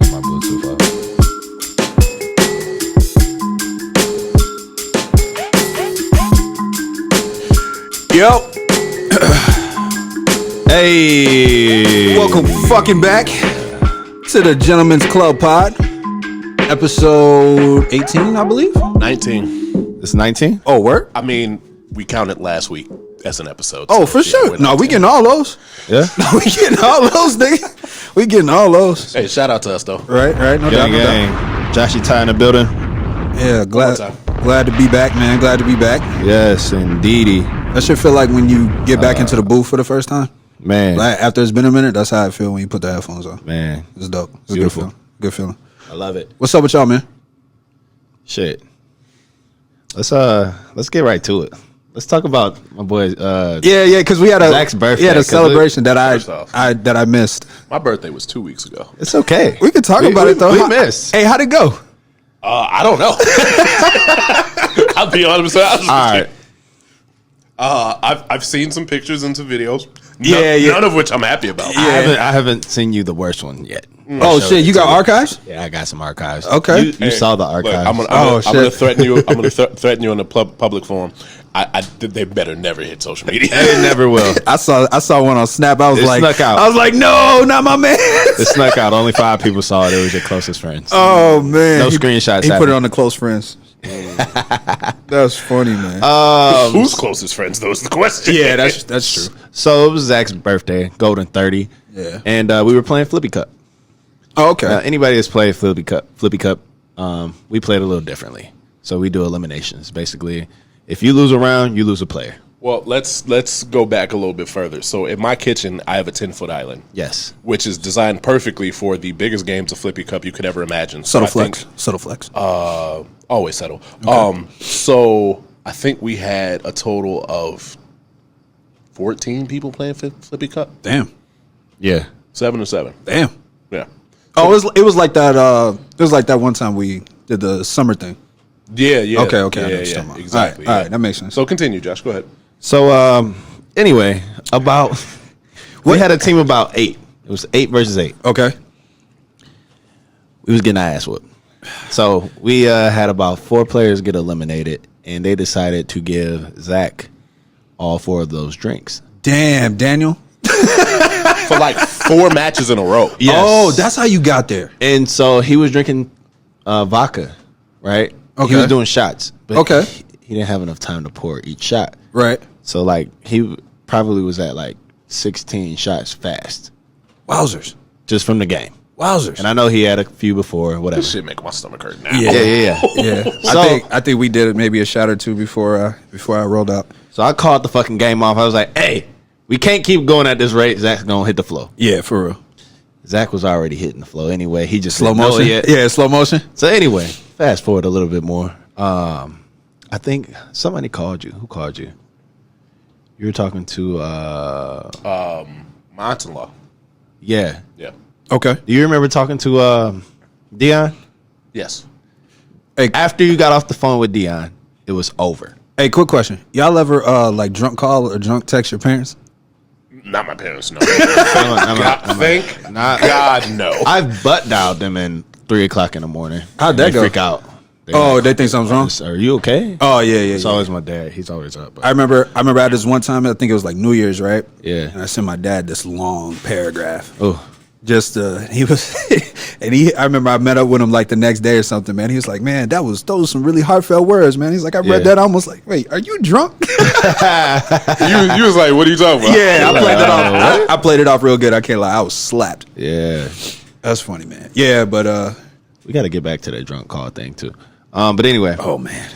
Turn my Bluetooth off. Yo. Hey. Welcome fucking back to the Gentleman's Club Pod. Episode 18, I believe. 19. It's 19? Oh, word? I mean, we counted last week as an episode. Oh, so for yeah, sure. we're No, we 19. getting all those. Yeah. No, we getting all those, nigga. We getting all those. Hey, shout out to us, though. Right. No doubt, Gang, no doubt. gang. Joshy Ty in the building. Yeah, glad more to be back, man. Glad to be back. Yes, indeedy. That should feel like when you get back into the booth for the first time. Man. Like after it's been a minute, that's how I feel when you put the headphones on. Man. It's dope. It's Beautiful. a good feeling. I love it. What's up with y'all, man? Shit. Let's get right to it. Let's talk about my boy Yeah, because we had Zach's birthday, We had a 'cause celebration that First off. I missed. My birthday was 2 weeks ago. It's okay. We could talk about it though. We missed. Hey, how'd it go? I don't know. I'll be honest. All right. I've seen some pictures and some videos. Yeah. None of which I'm happy about. I haven't seen you the worst one yet. Oh shit, you got archives? Yeah, I got some archives. Okay. You Hey, saw the look, archives. I'm Oh, gonna shit. threaten you. I'm gonna threaten you in the public forum. They better never hit social media. It never will. I saw one on Snap. I was It like, snuck out. I was like, no, not my man. It snuck out. Only 5 people saw it. It was your closest friends. Oh man, No screenshots He put happened. it on the close friends. That's funny, man. Who's closest friends? Though is the question. yeah, that's true. So it was Zach's birthday, golden 30. Yeah. And we were playing Flippy Cup. Oh, okay. Anybody that's played Flippy Cup, we played a little differently. So we do eliminations. Basically, if you lose a round, you lose a player. Well, let's go back a little bit further. So in my kitchen, I have a 10-foot island. Yes. Which is designed perfectly for the biggest games of Flippy Cup you could ever imagine. So Subtle I flex. think- Subtle flex. always subtle. So I think we had a total of 14 people playing Flippy Cup. Damn. Yeah. 7 or 7. Damn. Yeah. Oh, it was like that. It was like that one time we did the summer thing. Yeah. Okay. I know what you're Yeah, talking about. exactly. All right, that makes sense. So continue, Josh. Go ahead. So anyway, we had a team of about 8. It was 8 versus 8. Okay. We was getting our ass whooped. So we had about 4 players get eliminated, and they decided to give Zach all 4 of those drinks. Damn, Daniel. For like 4 matches in a row. Yes. Oh, that's how you got there. And so he was drinking vodka, right? Okay. He was doing shots. But Okay. he didn't have enough time to pour each shot. Right. So, like, he probably was at, like, 16 shots fast Wowzers. just from the game. Wowzers. And I know he had a few before, whatever. This shit make my stomach hurt now. Yeah. Yeah. Yeah. So- I think we did maybe a shot or two before I rolled out. So I called the fucking game off. I was like, hey, we can't keep going at this rate. Zach's going to hit the flow. Yeah, for real. Zach was already hitting the flow anyway. He just Slow didn't know motion. it yet. Yeah, slow motion. So anyway, fast forward a little bit more. I think somebody called you. Who called you? You were talking to My aunt-in-law. yeah. Yeah. Okay. Do you remember talking to Dion? Yes. After you got off the phone with Dion, it was over. Hey, quick question. Y'all ever like drunk call or drunk text your parents? Not my parents, no. Thank Not- God, no. I've butt dialed them in 3:00 in the morning. How'd that They go? Freak out. They think something's wrong? Are you okay? Oh yeah. It's always my dad. He's always up. But I remember I had this one time, I think it was like New Year's, right? Yeah. And I sent my dad this long paragraph. oh, Just he was and I remember I met up with him like the next day or something, man. He was like, man, those were some really heartfelt words, man. He's like, I read Yeah. that, I almost like, wait, are you drunk? you was like, what are you talking about? Yeah, I played it off. I played it off real good. I can't lie. I was slapped. yeah. That's funny, man. Yeah, but We got to get back to that drunk call thing too. But anyway, oh man.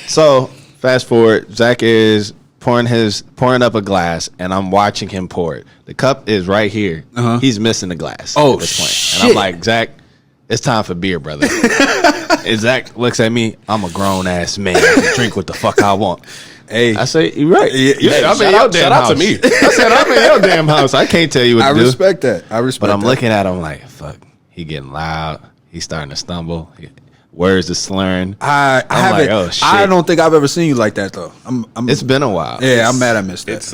so fast forward, Zach is pouring up a glass, and I'm watching him pour it. The cup is right here. Uh-huh. He's missing the glass. Oh, at this point. shit. And I'm like, Zach, it's time for beer, brother. And Zach looks at me. I'm a grown ass man. I can drink what the fuck I want. Hey, I say, you're right. Yeah, I'm in shout your out- damn shout out house. to me. I said, I'm in your damn house. I can't tell you what I to do. respect that. I respect But I'm that. looking at him like, fuck, he getting loud. He's starting to stumble. Words are slurring. I I'm haven't. like, oh, shit. I don't think I've ever seen you like that though. I'm It's been a while. yeah, I'm mad I missed that. It's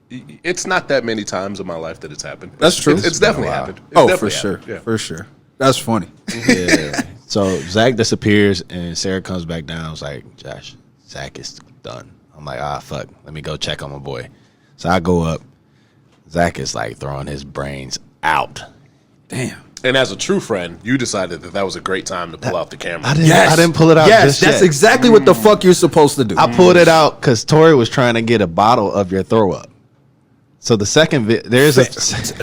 It's not that many times in my life that it's happened. That's true. It's definitely happened. It's Oh, definitely for sure. happened. Yeah. For sure. That's funny. Yeah. So Zach disappears, and Sarah comes back down. I was like, Josh, Zach is done. I'm like, fuck. Let me go check on my boy. So I go up. Zach is like throwing his brains out. Damn. And as a true friend, you decided that was a great time to pull out the camera. I didn't pull it out. Yes, just that's yet. exactly what the fuck you're supposed to do. I pulled it out because Tori was trying to get a bottle of your throw up. So the second there's a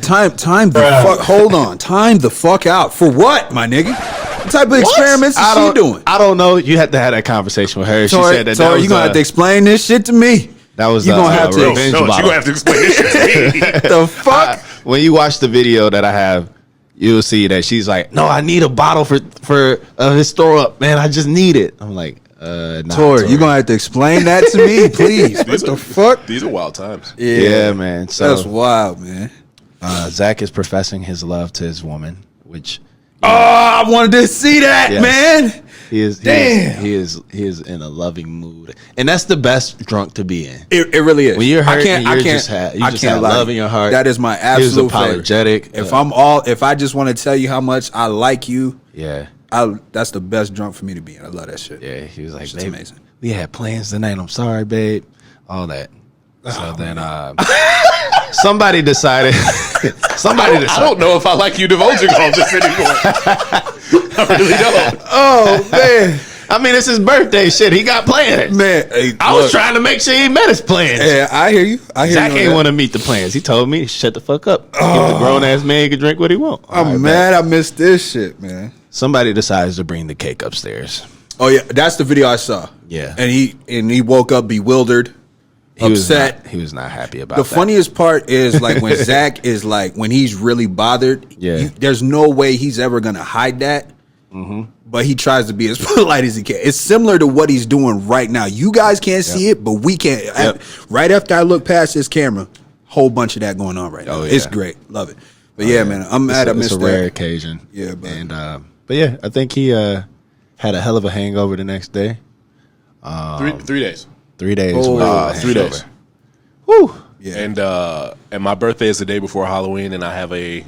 Time the fuck. Hold on. Time the fuck out. For what, my nigga? What type of experiments is she doing? I don't know. You had to have that conversation with her. She Tori, said that Tori, was you gonna have to explain this shit to me. That was you gonna have to revenge You're bottle. gonna have to explain this shit to me. The fuck? When you watch the video that I have, you'll see that she's like, "No, I need a bottle for his throw up, man. I just need it." I'm like, nah, Tori, you gonna have to explain that to me, please. What the fuck? These are wild times. Yeah, man. So That's wild, man. Zach is professing his love to his woman, which Oh, I wanted to see that, Yes. man. he is. Damn. He is in a loving mood, and that's the best drunk to be in. It really is. When you're hurt, I can't. and I you can't. just have I can't lie. love in your heart. That is my He was absolute apologetic. favorite. If I just want to tell you how much I like you, Yeah. that's the best drunk for me to be in. I love that shit. Yeah, he was like, Shit's "Babe, amazing. we had plans tonight. I'm sorry, babe." All that. So then, somebody decided. I don't know if I like you divulging all this anymore. I really don't. Oh man! I mean, it's his birthday. Shit, he got plans. Man, hey, I was trying to make sure he met his plans. Yeah, I hear you. I hear Zach you. ain't want to meet the plans. He told me, "Shut the fuck up. Give the grown ass man can drink what he want." All right, I'm mad. I missed this shit, man. Somebody decides to bring the cake upstairs. Oh yeah, that's the video I saw. Yeah. and he woke up bewildered, upset. He was not happy about The that. funniest part is like when Zach is like when he's really bothered. Yeah. There's no way he's ever gonna hide that. Mm-hmm. But he tries to be as polite as he can. It's similar to what he's doing right now. You guys can't see it, but we can. Yep. Right after I look past his camera, whole bunch of that going on right now. Oh, yeah. It's great, love it. But yeah, man, I'm mad I It's missed a rare that. occasion. Yeah, but- and but yeah, I think he had a hell of a hangover the next day. 3 days. 3 days. Oh, with a 3 hangover. days. Whew. Yeah. And my birthday is the day before Halloween, and I have a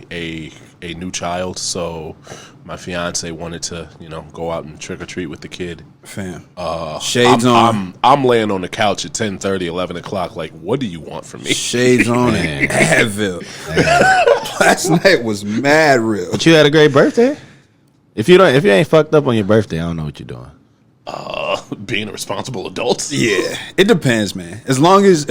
new child, so my fiance wanted to go out and trick or treat with the kid. Fam. Shades on. I'm laying on the couch at 10:30, 11 o'clock. Like, what do you want from me? Shades on and Advil. Last night was mad real. But you had a great birthday. If you ain't fucked up on your birthday, I don't know what you're doing. Being a responsible adult. Yeah, it depends, man. As long as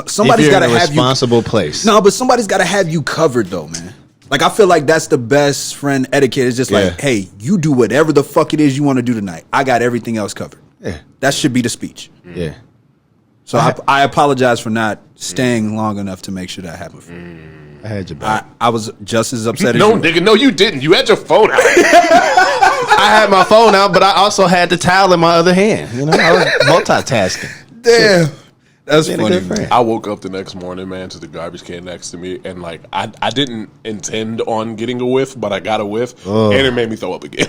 somebody's If you're got to in a have you. responsible place. No, but somebody's got to have you covered, though, man. Like I feel like that's the best friend etiquette. It's just Yeah. like, hey, you do whatever the fuck it is you want to do tonight. I got everything else covered. Yeah. That should be the speech. Yeah. So I apologize for not staying long enough to make sure that happened for me. I had your back. I was just as upset as No, you. nigga, no, you didn't. You had your phone out. I had my phone out, but I also had the towel in my other hand. You know, I was multitasking. Damn, that's Being a funny. good friend. Man. I woke up the next morning, man, to the garbage can next to me, and like I didn't intend on getting a whiff, but I got a whiff, and it made me throw up again.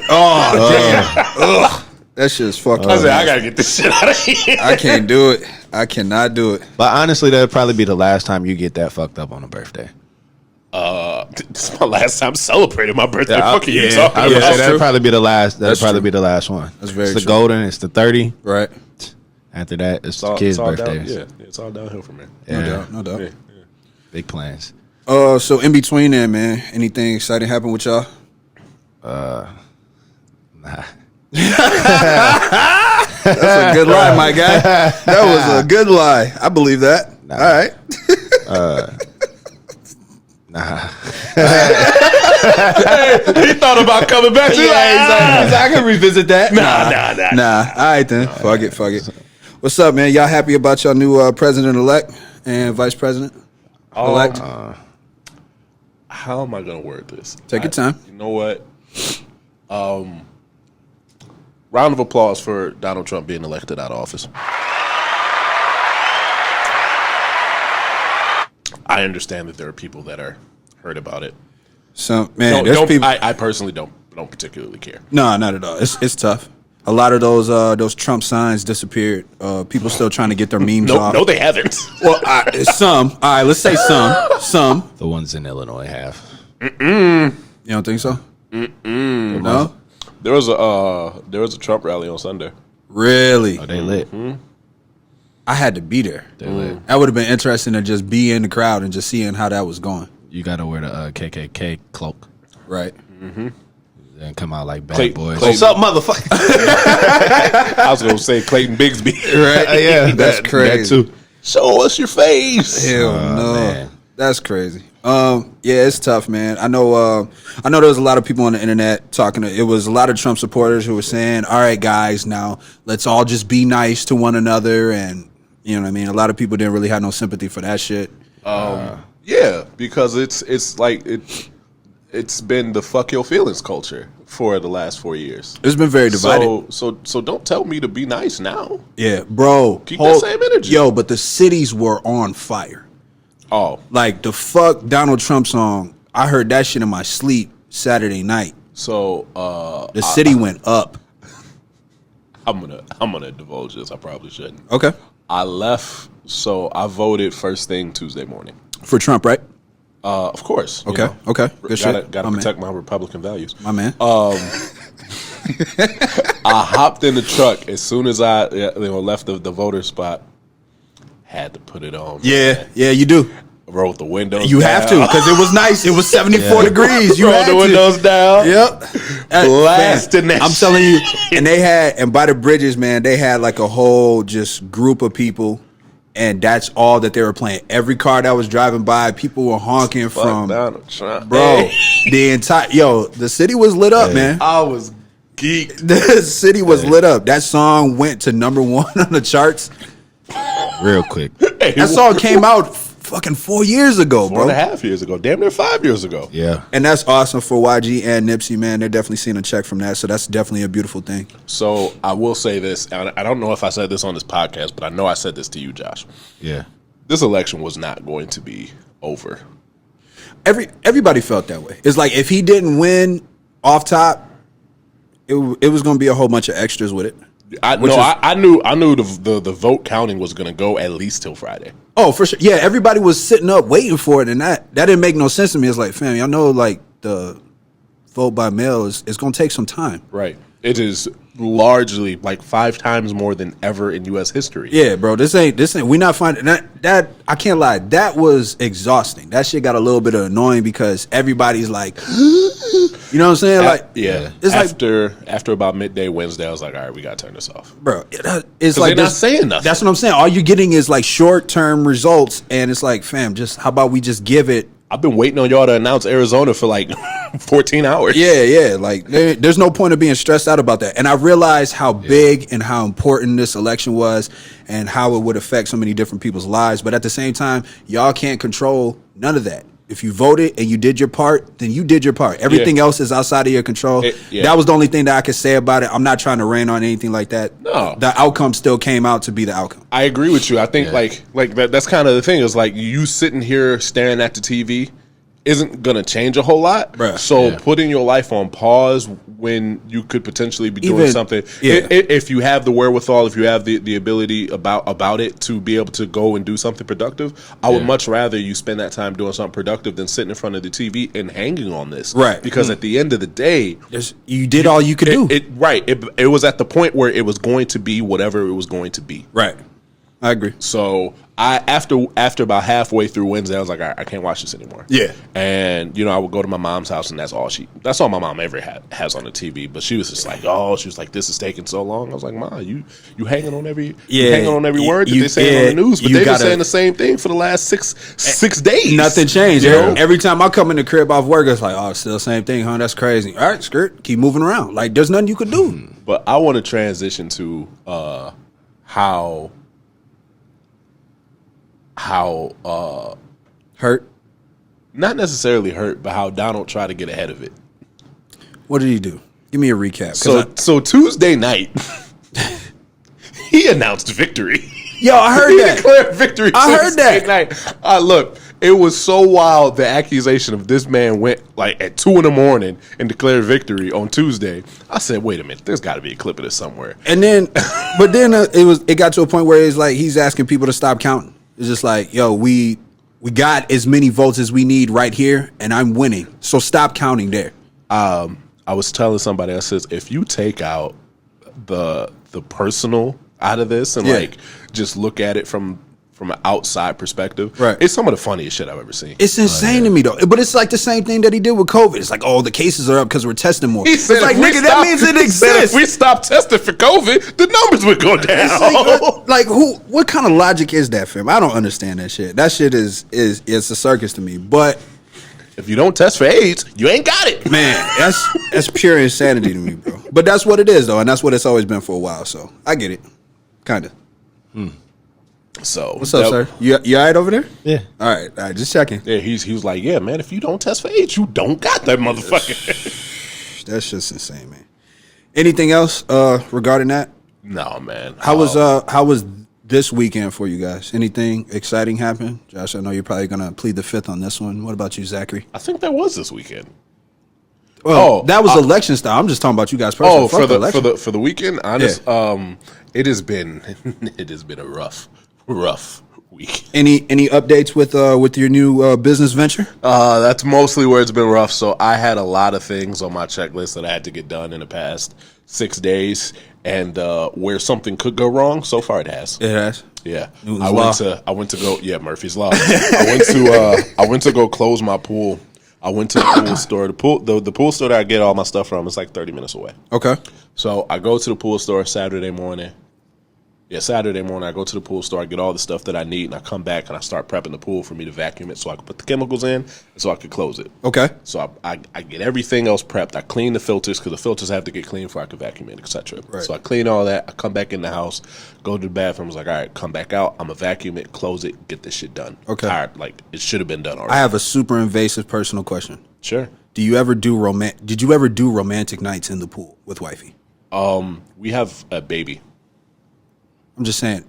That shit's fucking. I said, I gotta get this shit out of here. I can't do it. I cannot do it. But honestly, that'll probably be the last time you get that fucked up on a birthday. This is my last time celebrating my birthday. Yeah, Fuck are you I talking would about? say that'll probably be the last. That'll That's probably true. be the last one. That's very It's the true. golden. It's the 30. Right. After that, it's It's the all, kids' it's all birthdays. down, yeah, it's all downhill from there. Yeah. No doubt. No doubt. Yeah. Big plans. So in between there, man, anything exciting happen with y'all? Nah. That's a good lie, my guy. That was a good lie. I believe that. All right. Nah. He thought about coming back. I can revisit that. Nah. Nah. All right then. Fuck it. What's up, man? Y'all happy about your new president-elect and vice president-elect? How am I gonna word this? Take your time. You know what? Round of applause for Donald Trump being elected out of office. I understand that there are people that are hurt about it. So, man, there's people. I personally don't particularly care. No, not at all. It's tough. A lot of those Trump signs disappeared. People still trying to get their memes off. No, they haven't. Well, some. All right, let's say some. Some. The ones in Illinois have. You don't think so? No. There was a Trump rally on Sunday. Really? Oh, they lit. I had to be there. They lit. That would have been interesting to just be in the crowd and just seeing how that was going. You got to wear the KKK cloak Right. and come out like bad Clayton- boys. Clayton- What's up, motherfucker? I was gonna say Clayton Bigsby. Right. Yeah, That's that crazy. too. Show us your face. Hell no. man. That's crazy. Yeah, it's tough, man. I know there was a lot of people on the internet talking. It was a lot of Trump supporters who were saying, "All right, guys, now let's all just be nice to one another." And you know what I mean. A lot of people didn't really have no sympathy for that shit. Yeah, because it's like it's been the fuck your feelings culture for the last 4 years. It's been very divided. So don't tell me to be nice now. Yeah, bro. Keep that same energy. Yo, but the cities were on fire. Oh, Like the fuck Donald Trump song. I heard that shit in my sleep Saturday night. so The city went up. I'm gonna divulge this. I probably shouldn't. Okay. I left, so I voted first thing Tuesday morning. For Trump, right? Of course. Okay. Okay. Good shit. Gotta My protect my Republican values. My man. I hopped in the truck as soon as I left the voter spot. Had to put it on. Yeah, you do. Rolled the windows. You have to down. because it was nice. It was 74 degrees. You Rolled had the to. windows down. Yep. Blasting that I'm telling you. And by the bridges, man, they had like a whole just group of people, and that's all that they were playing. Every car that was driving by, people were honking Fuck from. Donald Trump. Bro, the city was lit up, man. I was geeked. The city was lit up. That song went to #1 on the charts. Real quick. That song came out fucking 4 years ago, bro. 4.5 years ago. Damn near 5 years ago. Yeah. And that's awesome for YG and Nipsey, man. They're definitely seeing a check from that, so that's definitely a beautiful thing. So I will say this, and I don't know if I said this on this podcast, but I know I said this to you, Josh. Yeah. This election was not going to be over. Everybody felt that way. It's like if he didn't win off top, it was going to be a whole bunch of extras with it. I knew the vote counting was going to go at least till Friday. Oh, for sure. Yeah, everybody was sitting up waiting for it, and that didn't make no sense to me. It's like, fam, y'all know, like the vote by mail is going to take some time. Right. It is largely like 5 times more than ever in U.S. history. Yeah, bro. This ain't. We not finding that. I can't lie. That was exhausting. That shit got a little bit annoying because everybody's like, you know what I'm saying? Like, yeah. It's after about midday Wednesday, I was like, all right, we got to turn this off. bro, it's like they're not saying nothing. That's what I'm saying. All you're getting is like short term results, and it's like, fam, just how about we just give it? I've been waiting on y'all to announce Arizona for like 14 hours. Yeah. Like, there's no point of being stressed out about that. And I realized how big and how important this election was and how it would affect so many different people's lives. But at the same time, y'all can't control none of that. If you voted and you did your part, then you did your part. Everything else is outside of your control. That was the only thing that I could say about it. I'm not trying to rain on anything like that. No. The outcome still came out to be the outcome. I agree with you. I think like that's kind of the thing is like you sitting here staring at the TV isn't going to change a whole lot. Bruh. So putting your life on pause when you could potentially be doing something, if you have the wherewithal, if you have the ability about it to be able to go and do something productive, I would much rather you spend that time doing something productive than sitting in front of the TV and hanging on this. Right. Because at the end of the day, You did all you could do. It was at the point where it was going to be whatever it was going to be. Right. I agree. So after about halfway through Wednesday, I was like, all right, I can't watch this anymore. Yeah. And I would go to my mom's house, and that's all my mom ever has on the TV. But she was just like, this is taking so long. I was like, Ma, you hanging on every word that they say on the news, but they've been saying the same thing for the last six days. Nothing changed. Every time I come in the crib off work, it's like, oh, it's still the same thing, huh? That's crazy. All right, skirt, keep moving around. Like, there's nothing you could do. But I want to transition to how Hurt. not necessarily hurt, but how Donald tried to get ahead of it. What did he do? Give me a recap. So Tuesday night, he announced victory. Yo, I heard He that. declared victory. I heard Tuesday that. night. Look, It was so wild. The accusation of this man went like at 2 a.m. and declared victory on Tuesday. I said, wait a minute, there's got to be a clip of this somewhere. And then, but then it got to a point where it's like he's asking people to stop counting. It's just like, yo, we got as many votes as we need right here, and I'm winning. So stop counting there. I was telling somebody, I says, if you take out the personal out of this and like just look at it from an outside perspective, right? It's some of the funniest shit I've ever seen. It's insane to me though. But it's like the same thing that he did with COVID. It's like, oh, the cases are up because we're testing more. He said, it's like, nigga, that means it exists. If we stop testing for COVID, the numbers would go down. Like who? What kind of logic is that, fam? I don't understand that shit. That shit is it's a circus to me. But if you don't test for AIDS, you ain't got it, man. That's pure insanity to me, bro. But that's what it is though, and that's what it's always been for a while. So I get it, kind of. So what's up, sir? You all right over there? Yeah. All right. Just checking. Yeah, he was like, yeah, man. If you don't test for AIDS, you don't got that motherfucker. That's just insane, man. Anything else regarding that? No, man. How was this weekend for you guys? Anything exciting happen? Josh, I know you're probably gonna plead the fifth on this one. What about you, Zachary? I think there was this weekend. Well, that was election style. I'm just talking about you guys personally. For the weekend, honest, it has been a rough week. Any updates with your new business venture? That's mostly where it's been rough. So I had a lot of things on my checklist that I had to get done in the past 6 days, and where something could go wrong, so far it has. It has. Yeah, Newton's I went to go. Yeah, Murphy's Law. I went to go close my pool. I went to the pool store. The pool store that I get all my stuff from is like 30 minutes away. Okay. So I go to the pool store Saturday morning. Saturday morning I go to the pool store, I get all the stuff that I need, and I come back and I start prepping the pool for me to vacuum it so I can put the chemicals in and so I can close it. Okay. So I get everything else prepped. I clean the filters because the filters have to get cleaned before I can vacuum it, etc. Right. So I clean all that. I come back in the house, go to the bathroom. I was like, all right, come back out. I'm going to vacuum it, close it, get this shit done. Okay. Tired. Like, it should have been done already. I have a super invasive personal question. Sure. Did you ever do romantic nights in the pool with wifey? We have a baby. I'm just saying.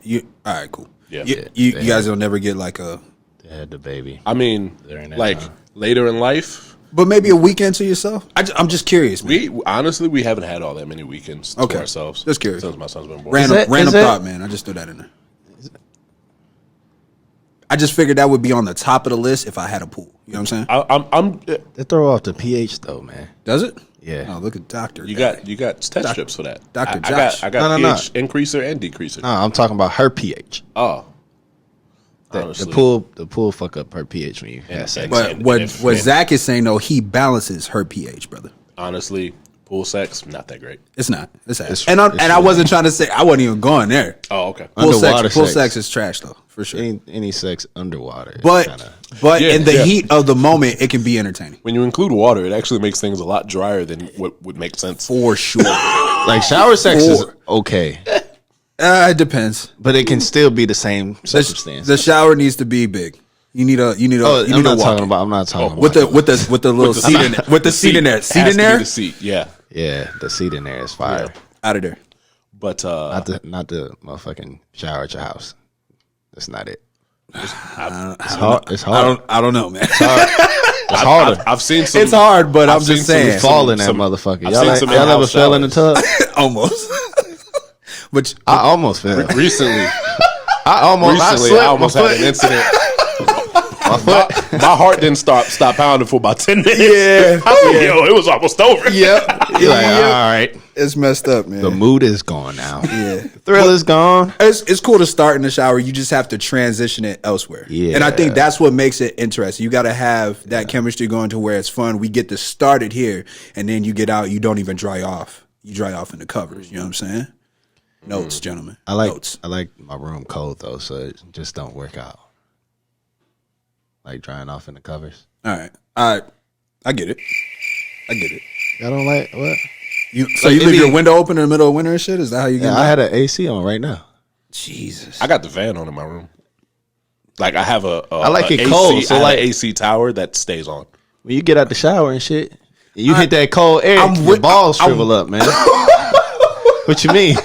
All right, cool. Yeah. You guys don't never get like a. They had the baby. I mean, like time. later in life. But maybe a weekend to yourself. I'm just curious, man. We haven't had all that many weekends to ourselves. Just curious. Since my son's been born. Random thought, man. I just threw that in there. I just figured that would be on the top of the list if I had a pool. You know what I'm saying? They throw off the pH though, man. Does it? Yeah. Oh, look at Doctor. You got test strips for that. Dr. Josh. I got No. pH increaser and decreaser. No, I'm talking about her pH. Oh. The pool fuck up her pH when you have sex. But what Zach is saying though, he balances her pH, brother. Honestly, pool sex not that great. It's not. It's ass. It's I wasn't trying to say. I wasn't even going there. Oh, okay. Pool sex is trash though, for sure. Any sex underwater. But Yeah, in the heat of the moment, it can be entertaining. When you include water, it actually makes things a lot drier than what would make sense. For sure. like shower sex is okay, It depends. but it can still be the same circumstance. The shower needs to be big. You need a. I'm not talking about. with the little seat in there. With the seat in there. Seat in there. The seat, yeah. Yeah, the seat in there is fire. Out of there. But Not the motherfucking shower at your house. That's not it. It's hard. It's hard. I don't know, man. It's harder. I've seen some. It's hard, but I'm I've seen just saying. some- Fall in that some- motherfucker. I've Y'all, seen some y'all ever in-house fell in the tub? Almost. But Uh, I almost fell. Recently, I almost had an incident. My heart didn't stop pounding for about 10 minutes. Yeah. I said, yo, it was almost over. yep, You're like, all right. it's messed up, man. The mood is gone now. Yeah. The thrill is gone. It's cool to start in the shower. You just have to transition it elsewhere. Yeah. And I think that's what makes it interesting. You got to have that chemistry going to where it's fun. We get to start it here, and then you get out. You don't even dry off. You dry off in the covers. You know what I'm saying? Notes, gentlemen. Notes. I like my room cold though, so it just don't work out. Like drying off in the covers. All right. I get it. Y'all don't like what? So you leave your window open in the middle of winter and shit? Is that how you get Yeah, I had an AC on right now. Jesus. I got the fan on in my room. Like I have I like it AC, cold, so I have like- an AC tower that stays on. When you get out the shower and shit, and you hit that cold air, your with- balls shrivel up, man. What you mean?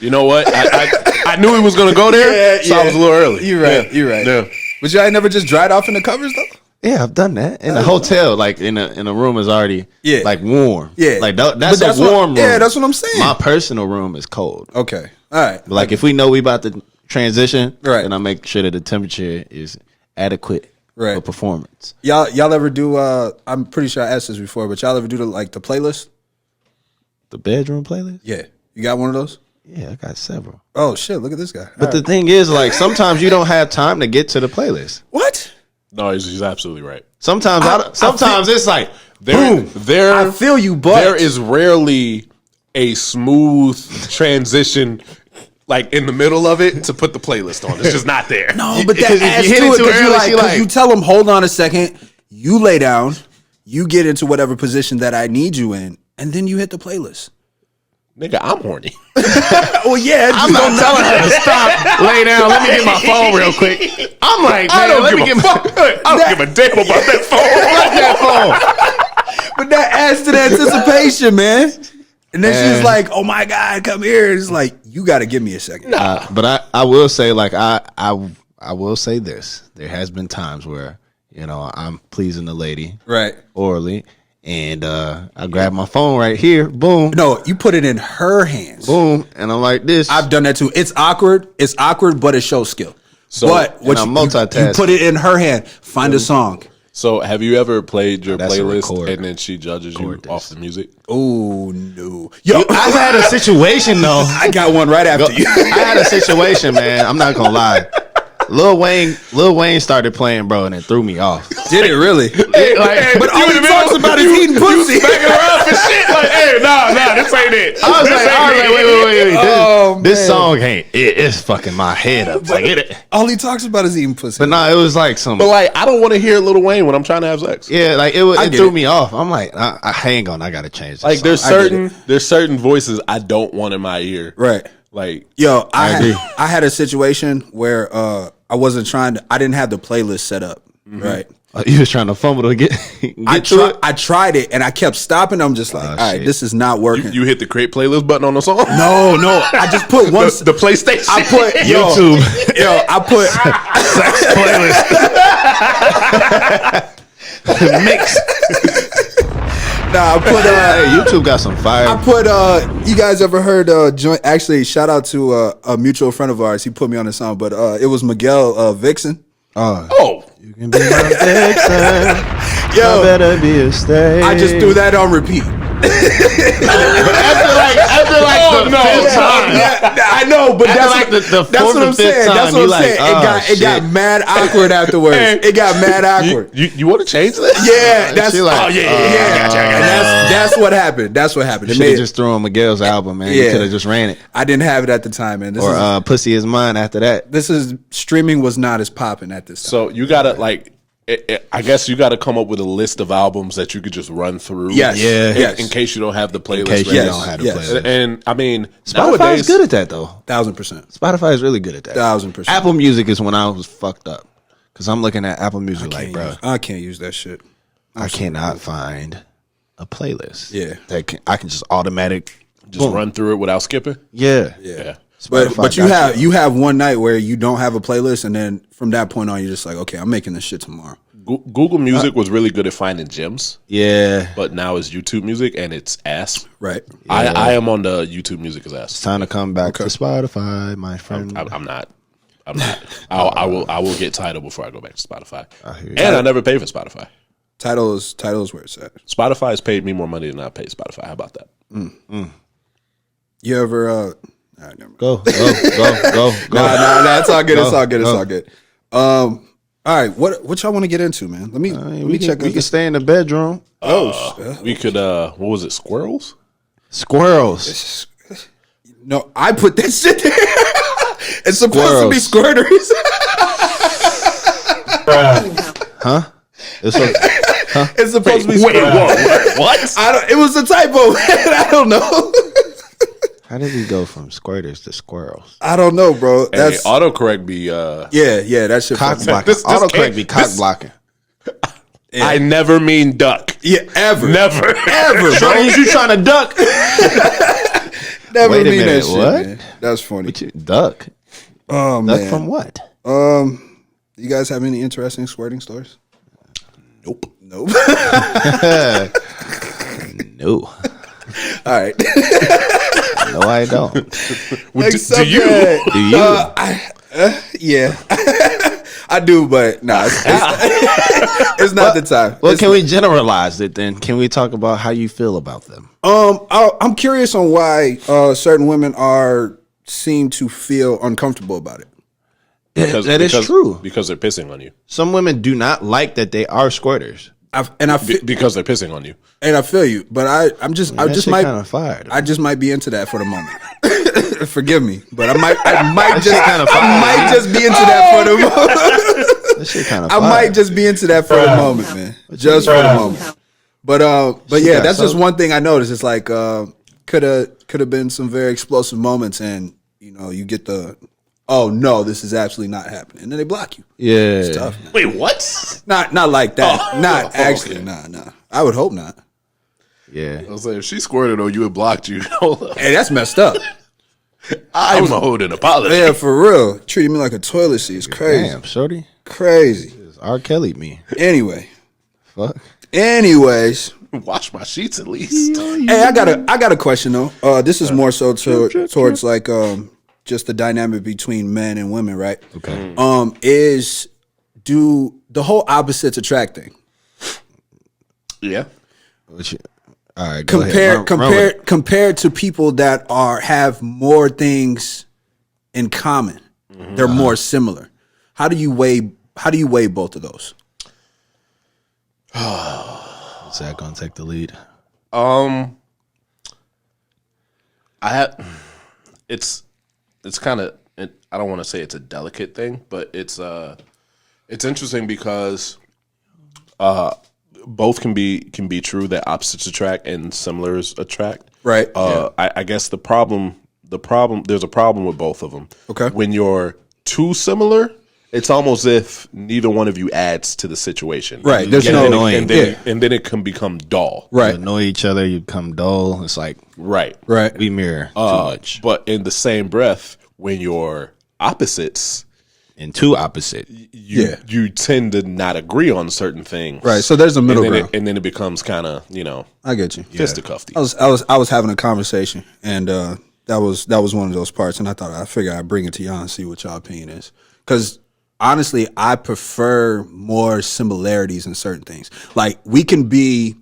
You know what? I knew he was gonna go there, so I was a little early. You're right. You're right. Yeah. But y'all ain't never just dried off in the covers though. Yeah, I've done that in a hotel. Like in a room is already like warm. Yeah, like that's a warm room. Yeah, that's what I'm saying. My personal room is cold. Okay, all right. But like if we know we about to transition, right, then I make sure that the temperature is adequate for performance. Y'all ever do? I'm pretty sure I asked this before, but y'all ever do the playlist? The bedroom playlist? Yeah, you got one of those? Yeah, I got several. Oh shit! Look at this guy. But the thing is, like sometimes you don't have time to get to the playlist. What? No, he's absolutely right. Sometimes it's like boom. I feel you, but there is rarely a smooth transition, like in the middle of it, to put the playlist on. It's just not there. No, but that adds to it because you tell them, hold on a second, you lay down, you get into whatever position that I need you in, and then you hit the playlist. Nigga, I'm horny. Well, yeah, I'm not telling her to stop, lay down. Let me get my phone real quick. I'm like, man, I don't let me give get a fuck. I don't give a damn about that phone. But that adds to the anticipation, man. And then she's like, "Oh my God, come here!" It's like you got to give me a second. But I will say, like I will say this: there has been times where I'm pleasing the lady orally. And I grab my phone right here, boom. No, you put it in her hands, boom, and I'm like this. I've done that too. It's awkward, but it shows skill. So, but what you put it in her hand. Find a song. So, have you ever played your playlist and then she judges you off the music? Oh no, yo! I've had a situation though. I got one right after you. I had a situation, man. I'm not gonna lie. Lil Wayne started playing, bro, and it threw me off. Did it really? But all he talks about is eating pussy. Backing around for shit. Like, hey, nah, this ain't it. I was like, wait. This song ain't it. It's fucking my head up. Like all he talks about is eating pussy. But nah, it was like some. But like, I don't want to hear Lil Wayne when I'm trying to have sex. Yeah, like it threw me off. I'm like, hang on, I gotta change this. Like, there's certain voices I don't want in my ear. Right. Like, yo, I had a situation where I wasn't I didn't have the playlist set up. Right. You was trying to fumble to get to it? I tried it and I kept stopping. I'm just like, all right, this is not working. You hit the create playlist button on the song? No. I just put one. The PlayStation. I put YouTube. I put sex playlist. Mix. Nah, I put YouTube got some fire. I put you guys ever heard joint? Actually, shout out to a mutual friend of ours. He put me on the song, but it was Miguel Vixen. Oh, you can be my Vixen. Yo, I better be a stay. I just threw that on repeat. after the fifth time. Yeah, I know, but that's what I'm saying. That's what I'm saying. It got mad awkward afterwards. It got mad awkward. You want to change this? Yeah, that's like, yeah. And that's what happened. That's what happened. You should have just thrown Miguel's album, man. You could have just ran it. I didn't have it at the time, man. Or Pussy Is Mine after that. Streaming was not as popping at this time. So you gotta like. I guess you got to come up with a list of albums that you could just run through. Yes. In case you don't have the playlist. In case you don't have the playlist. And I mean, Spotify is good at that though. 1000%. Spotify is really good at that. 1000%. Apple Music is when I was fucked up because I'm looking at Apple Music like, bro, I can't use that shit. I cannot find a playlist. Yeah, I can just automatic run through it without skipping. Yeah. But you have one night where you don't have a playlist, and then from that point on, you're just like, okay, I'm making this shit tomorrow. Google Music was really good at finding gems. Yeah. But now it's YouTube Music, and it's ass. Right. Yeah. I am on the YouTube Music as ass. It's time to come back to Spotify, my friend. I'm not. I will get Tidal before I go back to Spotify. I never pay for Spotify. Tidal is where it's at. Spotify has paid me more money than I paid Spotify. How about that? You ever? All right, never mind. Go. Nah, it's all good. It's all good. All right, what y'all want to get into, man? Let me check. We can stay in the bedroom. We could. What was it? Squirrels. No, I put that shit there. It's supposed to be squirters. Huh? It's supposed to be squirters. What? It was a typo. I don't know. How did we go from squirters to squirrels? I don't know, bro. That's autocorrect be yeah, that shit cock blocking. Autocorrect be cock blocking. Yeah. I never mean duck. Yeah, ever. Never. Ever, bro. You trying to duck? Never Wait a mean minute, that shit, what? man. That's funny. Duck? Oh, Duck man. from what? You guys have any interesting squirting stories? Nope. Nope. No. All right. No, I don't. Do you? Do you? Yeah. I do, but no, it's not the time. Well, can we generalize it then? Can we talk about how you feel about them? I'm curious on why certain women seem to feel uncomfortable about it. That is true. Because they're pissing on you. Some women do not like that they are squirters. Because they're pissing on you. And I feel you, but I just might kind of fired. I just might be into that for the moment. Forgive me, but I might just kinda I might just be into that for the moment. That shit kind of. I might just be into that for the moment, man. Just for the moment. But yeah, that's just one thing I noticed. It's like could have been some very explosive moments, and you get the no, this is absolutely not happening, and then they block you. Yeah, It's tough, man. Wait, what? Not like that. Not actually. Okay. Nah. I would hope not. yeah. I was like, if she squirted on you and blocked you, Hey, that's messed up. I'm holding an apology. Yeah, for real. Treating me like a toilet seat is crazy. Damn, shorty. Crazy. It's R. Kelly me. Anyway. Fuck. Anyways. Wash my sheets at least. Hey, I got a question though. This is more so towards like just the dynamic between men and women, right? Okay. Do the whole opposites attract thing? Yeah. All right. Go ahead. Compared to people that have more things in common. They're more similar. How do you weigh both of those? Is that gonna take the lead? It's kind of, I don't want to say it's a delicate thing, but it's interesting because both can be true, that opposites attract and similars attract. Right. I guess there's a problem with both of them. Okay. When you're too similar, it's almost if neither one of you adds to the situation. Right. There's no annoying. And then it can become dull. Right. You annoy each other. You become dull. It's like Right. we mirror too much. But in the same breath, when you're opposites, And two opposite. you tend to not agree on certain things. Right. So there's a middle and then ground. and then it becomes kind of, I get you. fisticuffed. I was having a conversation, and that was one of those parts, and I figured I'd bring it to y'all and see what y'all opinion is, because honestly, I prefer more similarities in certain things. Like we can be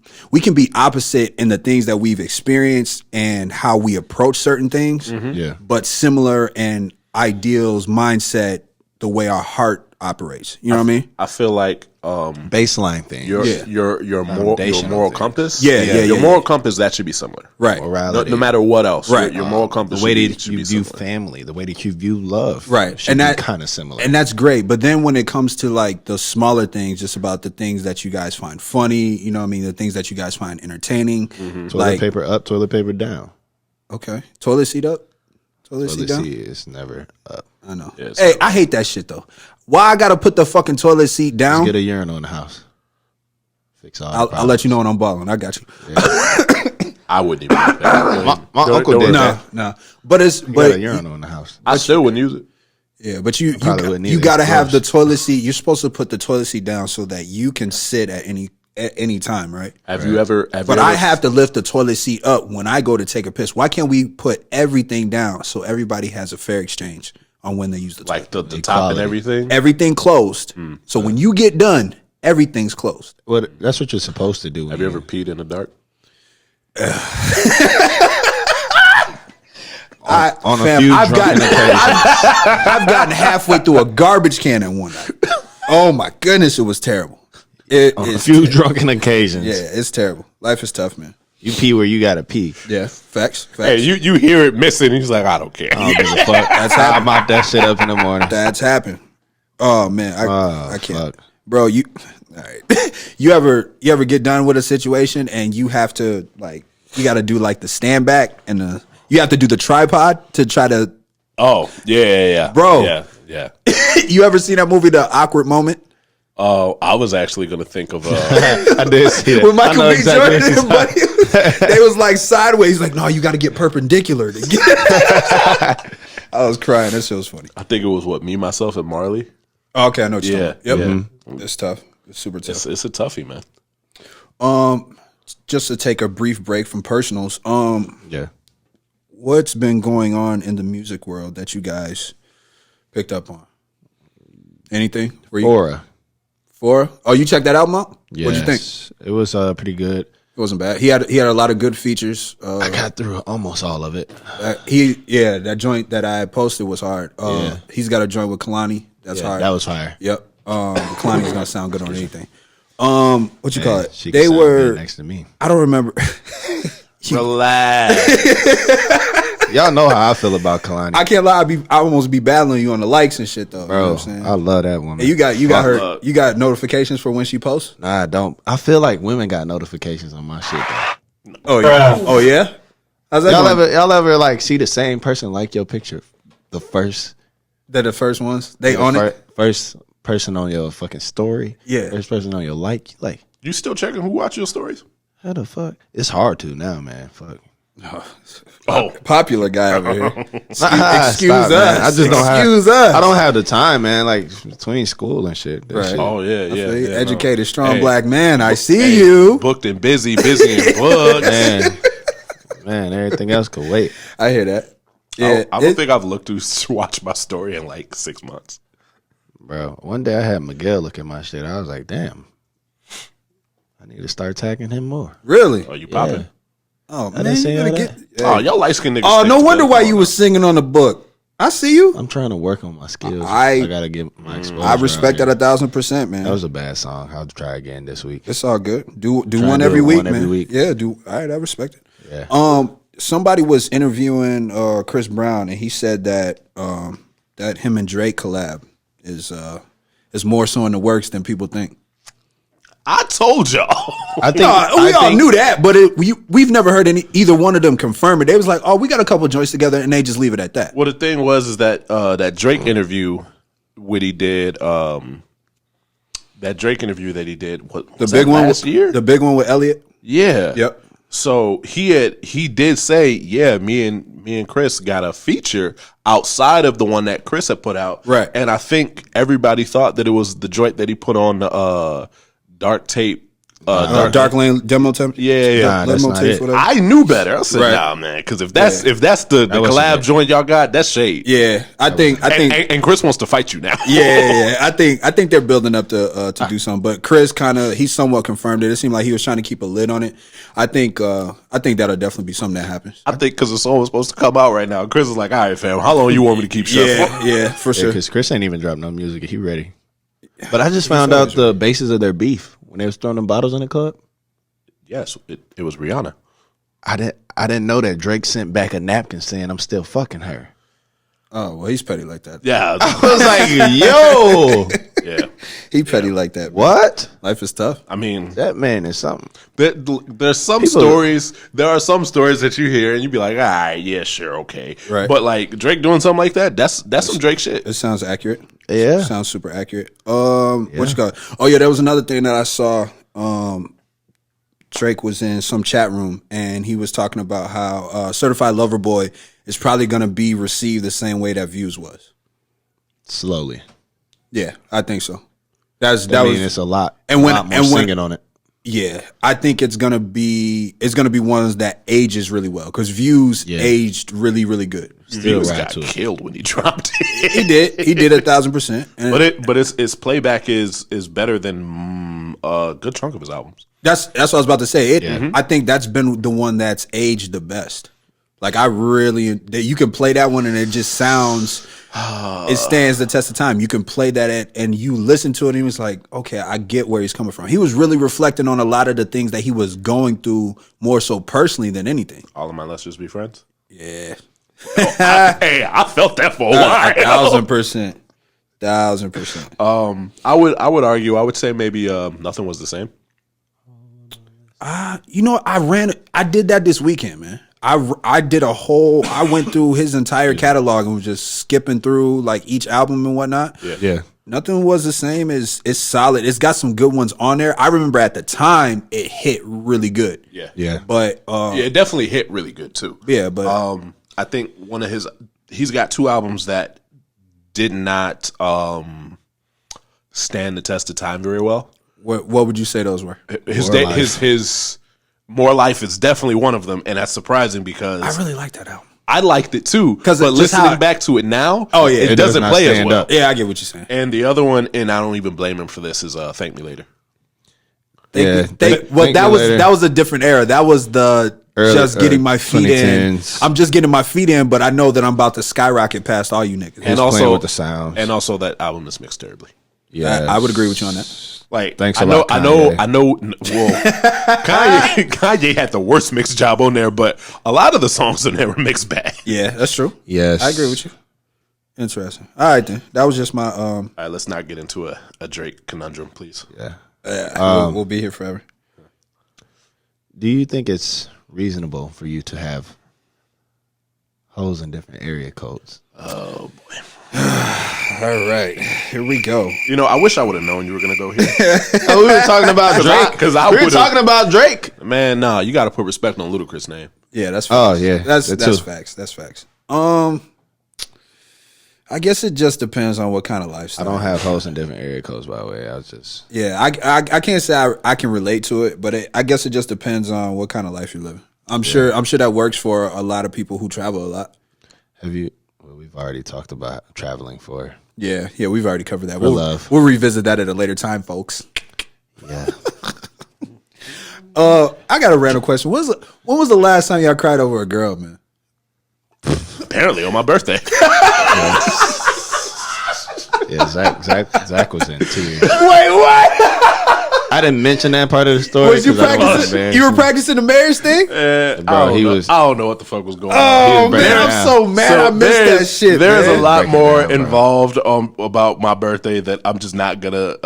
opposite in the things that we've experienced and how we approach certain things, Yeah. but similar in ideals, mindset, the way our heart operates. You know what I mean? I feel like Baseline thing. your Foundational moral things. compass. Yeah, Your moral compass, that should be similar. Right. Morality. No matter what else. Right. Your moral compass The way should that be you view similar. family, the way that you view love, Right. should And be that kind of similar. And that's great. But then when it comes to like the smaller things, just about the things that you guys find funny, you know what I mean? The things that you guys find entertaining. Toilet paper up, toilet paper down. Okay. Toilet seat up? Toilet seat Toilet down? seat is never up. I know. Yeah, it's Hey, up. I hate that shit though. Why I gotta put the fucking toilet seat down? Get a urinal in the house. Fix all. I'll let you know when I'm balling. I got you. I wouldn't even like that. My uncle did that. No. But He got a urinal in the house. I still wouldn't use it. yeah, but you probably wouldn't you either. gotta It's have the gross. toilet seat. You're supposed to put the toilet seat down so that you can sit at any time, right? Have you ever? But I have to lift the toilet seat up when I go to take a piss. Why can't we put everything down so everybody has a fair exchange on when they use the toilet? like the top and everything. Everything closed. So when you get done, everything's closed. Well, that's what you're supposed to do. Have you ever peed in the dark? on a Fam, few I've drunken gotten, occasions? I've gotten halfway through a garbage can in one night. Oh my goodness, it was terrible. It On a is few drunken occasions. yeah, it's terrible. Life is tough, man. You pee where you gotta pee. Yeah, facts. Hey, you hear it missing, he's like, I don't care. I don't give a fuck. That's I happened. mop that shit up in the morning. That's happened. Oh man, I can't, fuck. bro. You, all right. you ever get done with a situation and you have to like you got to do like the stand back and you have to do the tripod to try to. Oh, yeah. Bro. Yeah. You ever seen that movie, The Awkward Moment? Oh, I was actually going to think of I did see that. With I Michael know B. exactly Jordan, what you're buddy. They was like sideways. Like, no, you got to get perpendicular to get. I was crying. That shit was funny. I think it was Me, Myself, and Marley. Oh, okay, I know what you're Yeah, talking about. Yep. yeah. It's tough. It's super tough. It's a toughie, man. Just to take a brief break from personals, Yeah. what's been going on in the music world that you guys picked up on? Anything? Aura. Four? Oh, you checked that album out? Yes. What'd you think? It was pretty good. It wasn't bad. He had a lot of good features. I got through almost all of it. That joint that I posted was hard. Yeah. He's got a joint with Kalani. That's Yeah, hard. that was fire. Yep. Kalani's gonna sound good on anything. What you call it? She They could sound were good next to me. I don't remember. Relax. Y'all know how I feel about Kalani. I can't lie. I almost be battling you on the likes and shit though. Bro, you know what I'm saying? I love that woman. And you got her. up. You got notifications for when she posts. Nah, I don't. I feel like women got notifications on my shit though. Oh yeah. Oh yeah. How's that going? Y'all ever like see the same person like your picture? The first They're the first ones. They on it. First person on your fucking story. Yeah. First person on your like. You still checking who watch your stories? How the fuck? It's hard to now, man. Fuck. Oh, Popular guy over here. Excuse Stop, us. man. I just don't Excuse have. us. I don't have the time, man. Like between school and shit. That Right. shit- oh yeah, I yeah. feel you. yeah. Educated, strong Hey. black man. I see Hey, you. booked and busy and booked. Man, everything else could wait. I hear that. Yeah. I don't think I've looked to watch my story in like 6 months. Bro, one day I had Miguel look at my shit. I was like, damn. I need to start tagging him more. Really. Oh, you popping? Oh didn't man, see you better all get. that. Oh, y'all light skinned niggas. Oh, no think wonder still. why Come you on was singing on the book. I see you. I'm trying to work on my skills. I gotta get my exposure. I respect out that here. 1,000%, man. That was a bad song. I'll try again this week. It's all good. Do Try one to do every it week, one man. every week. Yeah, do. All right, I respect it. Yeah. Somebody was interviewing Chris Brown, and he said that that him and Drake collab is more so in the works than people think. I told y'all. I think We all knew that, but we've never heard either one of them confirm it. They was like, "Oh, we got a couple joints together," and they just leave it at that. Well, the thing was that that Drake interview Whitty did. That Drake interview that he did. What The was big that one, last year. the big one with Elliot. Yeah. Yep. So he did say, yeah, me and Chris got a feature outside of the one that Chris had put out. Right. And I think everybody thought that it was the joint that he put on the dark tape. Dark Lane demo tape. Yeah. Nah, that's Demo not tapes, it. whatever. I knew better. I said, Right. nah, man, because if that's the That wasn't collab it. joint y'all got, that's shade. Yeah, I think. And Chris wants to fight you now. Yeah. I think they're building up to do something. But Chris he somewhat confirmed it. It seemed like he was trying to keep a lid on it. I think that'll definitely be something that happens. I think because the song was supposed to come out right now. Chris is like, all right, fam, how long you want me to keep shut for? Yeah, for sure. because Chris ain't even dropped no music. He ready. But I just found out the basis of their beef when they was throwing them bottles in the club. Yes, it was Rihanna. I didn't know that Drake sent back a napkin saying I'm still fucking her. Oh well, he's petty like that. Yeah. I was like, yo, Yeah. He petty like that. Man. what? Life is tough. I mean, That man is something. there's some People- stories. There are some stories that you hear and you be like, all right, yeah, sure, okay. Right. But like Drake doing something like that, that's some Drake shit. It sounds accurate. Yeah. Sounds super accurate. What you got? Oh yeah, there was another thing that I saw. Drake was in some chat room and he was talking about how Certified Lover Boy is probably going to be received the same way that Views was. Slowly. Yeah, I think so. It's a lot. And And when- lot more and when- singing on it. Yeah, I think it's gonna be ones that ages really well because Views Yeah. aged really really good. Still Views ride got to it. killed when he dropped it. He did 1,000%. And But its playback is better than a good chunk of his albums. that's what I was about to say. Yeah. I think that's been the one that's aged the best. Like you can play that one and it just sounds. It stands the test of time. You can play that and you listen to it and he was like, okay, I get where he's coming from. He was really reflecting on a lot of the things that he was going through more so personally than anything. All of my Let's Just Be Friends. Yeah. Hey, I felt that for a while. 1,000%. 1,000%. I would argue. I would say maybe Nothing Was the Same. You know, I did that this weekend, man. I went through his entire catalog and was just skipping through like each album and whatnot. Yeah. Nothing Was the Same. It's solid. It's got some good ones on there. I remember at the time it hit really good. Yeah. Yeah. But Yeah, it definitely hit really good too. yeah, but I think he's got two albums that did not stand the test of time very well. What would you say those were? His More Life is definitely one of them, and that's surprising because I really like that album. I liked it too, but just listening back to it now, it does doesn't not play as stand well. up. Yeah, I get what you're saying. And the other one, and I don't even blame him for this, is Thank Me Later. That was a different era. That was the just getting my feet in. 2010s. I'm just getting my feet in, but I know that I'm about to skyrocket past all you niggas. And playing also with the sounds. and also that album is mixed terribly. Yeah, I would agree with you on that. Like, Thanks I a know, lot, I know. Kanye. Well, Kanye had the worst mixed job on there, but a lot of the songs on there were mixed bad. Yeah, that's true. Yes, I agree with you. Interesting. All right, then. That was just my. All right, let's not get into a Drake conundrum, please. Yeah. We'll be here forever. Do you think it's reasonable for you to have hoes in different area codes? Oh boy. All right, here we go. You know, I wish I would have known you were gonna go here. We were talking about Drake. Because We were talking about Drake. Man, nah, you got to put respect on Ludacris' name. Yeah, that's Oh, facts. yeah, that's that too. facts. That's facts. I guess it just depends on what kind of I lifestyle. don't have hoes in different area codes, by the way. I was just Yeah, I can't say I can relate to it, but I guess it just depends on what kind of life you're living. I'm sure that works for a lot of people who travel a lot. have you. Well, we've already talked about traveling for. Yeah, we've already covered that. love. We'll revisit that at a later time, folks. Yeah, I got a random question. When was the last time y'all cried over a girl, man? Apparently on my birthday. yeah. Zach was in tears. Wait, what? I didn't mention that part of the story. Was you 'cause I don't wanna practicing? embarrass You were him. practicing the marriage thing? Bro, he was. I don't know what the fuck was going on. Oh breaking man, I'm down. so mad. I missed that shit. There's man. a lot Breaking more down, bro. involved about my birthday that I'm just not gonna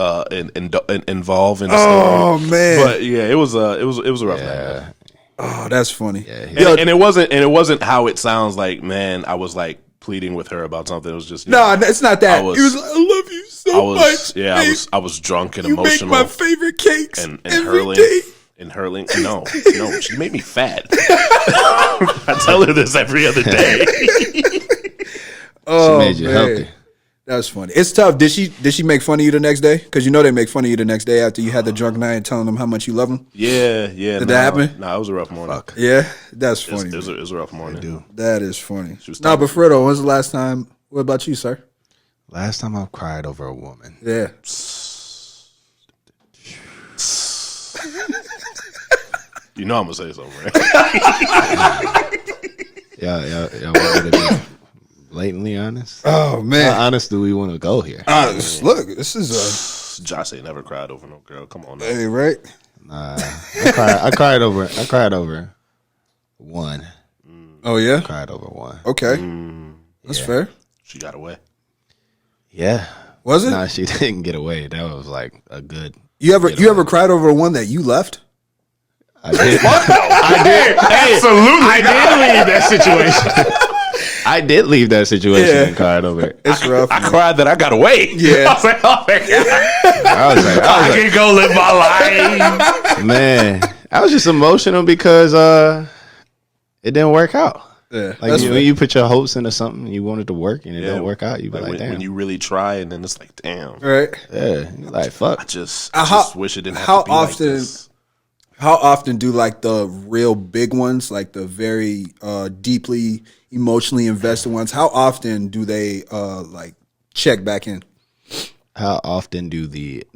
involve in the Oh story. man. But yeah, it was a rough night. Yeah, Oh, that's funny. Yeah, And it wasn't how it sounds like. Man, I was like pleading with her about something. It was just No, it's not that. I was- He was like, I love you so much. babe. I was drunk and You emotional. make my favorite cakes and every hurling day. and hurling. No, she made me fat. I tell her this every other day. Oh, made you man. healthy. That's funny. It's tough. Did she make fun of you the next day? Because you know they make fun of you the next day after you had the drunk night and telling them how much you love them. Yeah. Did that happen? No, it was a rough morning. Yeah, that's It was, funny. it was a rough morning. That is funny. was No, but Fredo, when's the last time? What about you, sir? last time I cried over a woman. Yeah. You know I'm gonna say something, right? Yeah. Want me to be blatantly honest? Oh man. How honest do we want to go here? Look, this is Josh ain't never cried over no girl. Come on, now. hey, right? Nah, I cried over one. Oh yeah. Cried over one. Okay. That's fair. She got away. Yeah. Was it? Nah, she didn't get away. That was like a good. You ever cried over one that you left? I did. Absolutely. I did leave that situation. I did leave that situation Yeah. and cried over it. It's rough. I cried that I got away. Yeah. I was like, oh my God. I was like, I can go live my life. man, I was just emotional because it didn't work out. Yeah. Like That's when you put your hopes into something, you want it to work, and it don't work out. You be Like, like, damn. when you really try, and then it's like, damn. right. Yeah, you're like fuck. I just How- wish it didn't have how to be like often- this. How often do like the real big ones, like the very deeply emotionally invested ones, how often do they like check back in? How often do the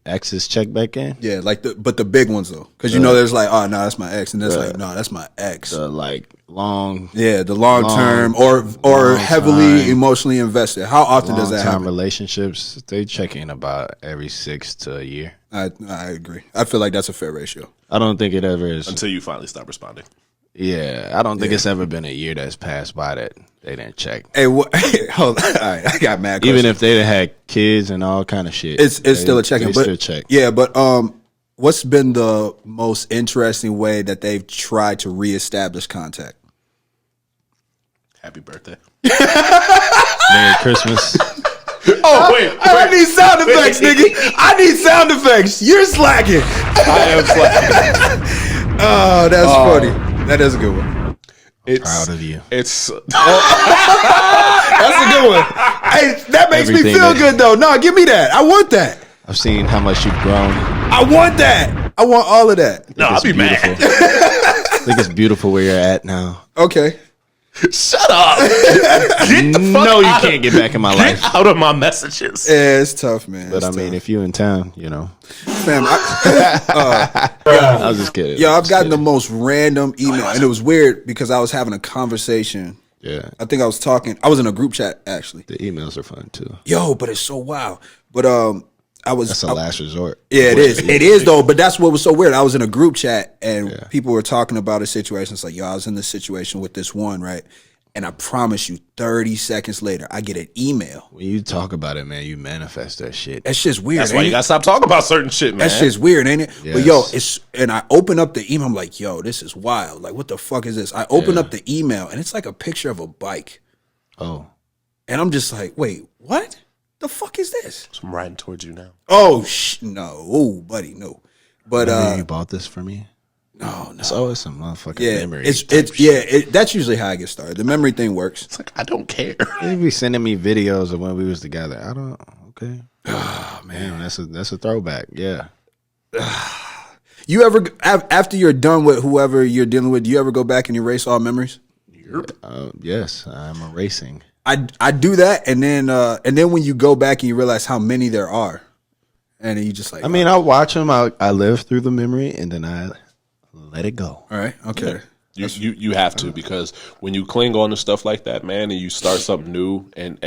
exes check back in? Yeah, like the big ones though, because you know there's like, oh no, that's my ex, and there's like, no, that's my ex. The like long Yeah, the long term or long heavily time. emotionally invested. How often does that time happen? relationships, they check in about every 6 to a year. I agree. I feel like that's a fair ratio. I don't think it ever is. Until you finally stop responding. Yeah, I don't think it's ever been a year that's passed by that they didn't check. Hey, hold on. All right, I got mad. Even questions. if they had kids and all kind of shit, it's still a check-in. They But still check. yeah, but what's been the most interesting way that they've tried to reestablish contact? Happy birthday. Merry Christmas. Oh, wait. I need sound effects, nigga. I need sound effects. You're slacking. I am slacking. Oh, that's funny. That is a good one. Proud of you. It's That's a good one. Hey, that makes me Everything feel that- good though. No, give me that. I want that. I've seen how much you've grown. I want that. I want all of that. No, I'll be mad. I think it's beautiful where you're at now. Okay. Shut up. Get the fuck No, you out can't get back in my life. Get out of my messages. Yeah, it's tough, man. But It's I mean, tough. if you in town, you know. Fam, I was just kidding. yo, I I've was gotten the kidding. most random email, and it was weird because I was having a conversation. Yeah, I think I was in a group chat actually. the emails are fun too. Yo, but it's so wild. But That's a last resort. Yeah, it is. It is though. But that's what was so weird. I was in a group chat and people were talking about a situation. It's like, yo, I was in this situation with this one, right? And I promise you, 30 seconds later, I get an email. When you talk about it, man, you manifest that shit. That's just weird. That's why ain't you it? gotta stop talking about certain shit, man. That shit's weird, ain't it? Yes. But yo, and I open up the email. I'm like, yo, this is wild. Like, what the fuck is this? I open up the email and it's like a picture of a bike. Oh, And I'm just like, wait, what? The fuck is this? I'm riding towards you now. Oh, no. Oh, buddy, no. But remember you bought this for me? no. It's always some motherfucking Yeah, memory. that's usually how I get started. The memory thing works. It's like, I don't care. You be sending me videos of when we was together. I don't. Okay. Oh man, that's a throwback. Yeah. You ever after you're done with whoever you're dealing with, do you ever go back and erase all memories? Yes, I'm erasing. I do that, and then when you go back and you realize how many there are, and then you just like, I mean, I watch them. I live through the memory, and then I let it go. all right, okay, You have to, because when you cling on to stuff like that, man, and you start something new, and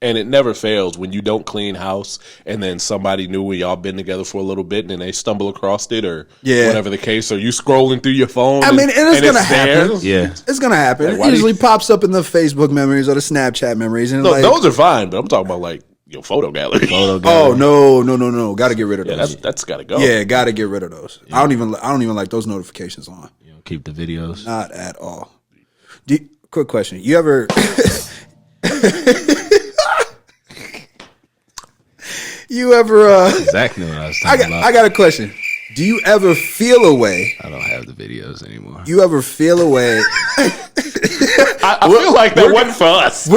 it never fails when you don't clean house, and then somebody new when y'all been together for a little bit, and then they stumble across it, or whatever the case, or you scrolling through your phone. I mean, and it's gonna happen. there. Yeah. It's gonna happen. Like, It why do usually you- pops up in the Facebook memories or the Snapchat memories, and No, like, those are fine, but I'm talking about like your photo gallery. Photo oh gallery. no, got to get rid of Yeah, those. that's got to go. Yeah, got to get rid of those. I don't even like those notifications on. You know, keep the videos. Not at all. Quick question: you ever? You ever? Zach knew what I was talking about. I got a question. Do you ever feel a way? I don't have the videos anymore. You ever feel a way? I feel like that wasn't for us.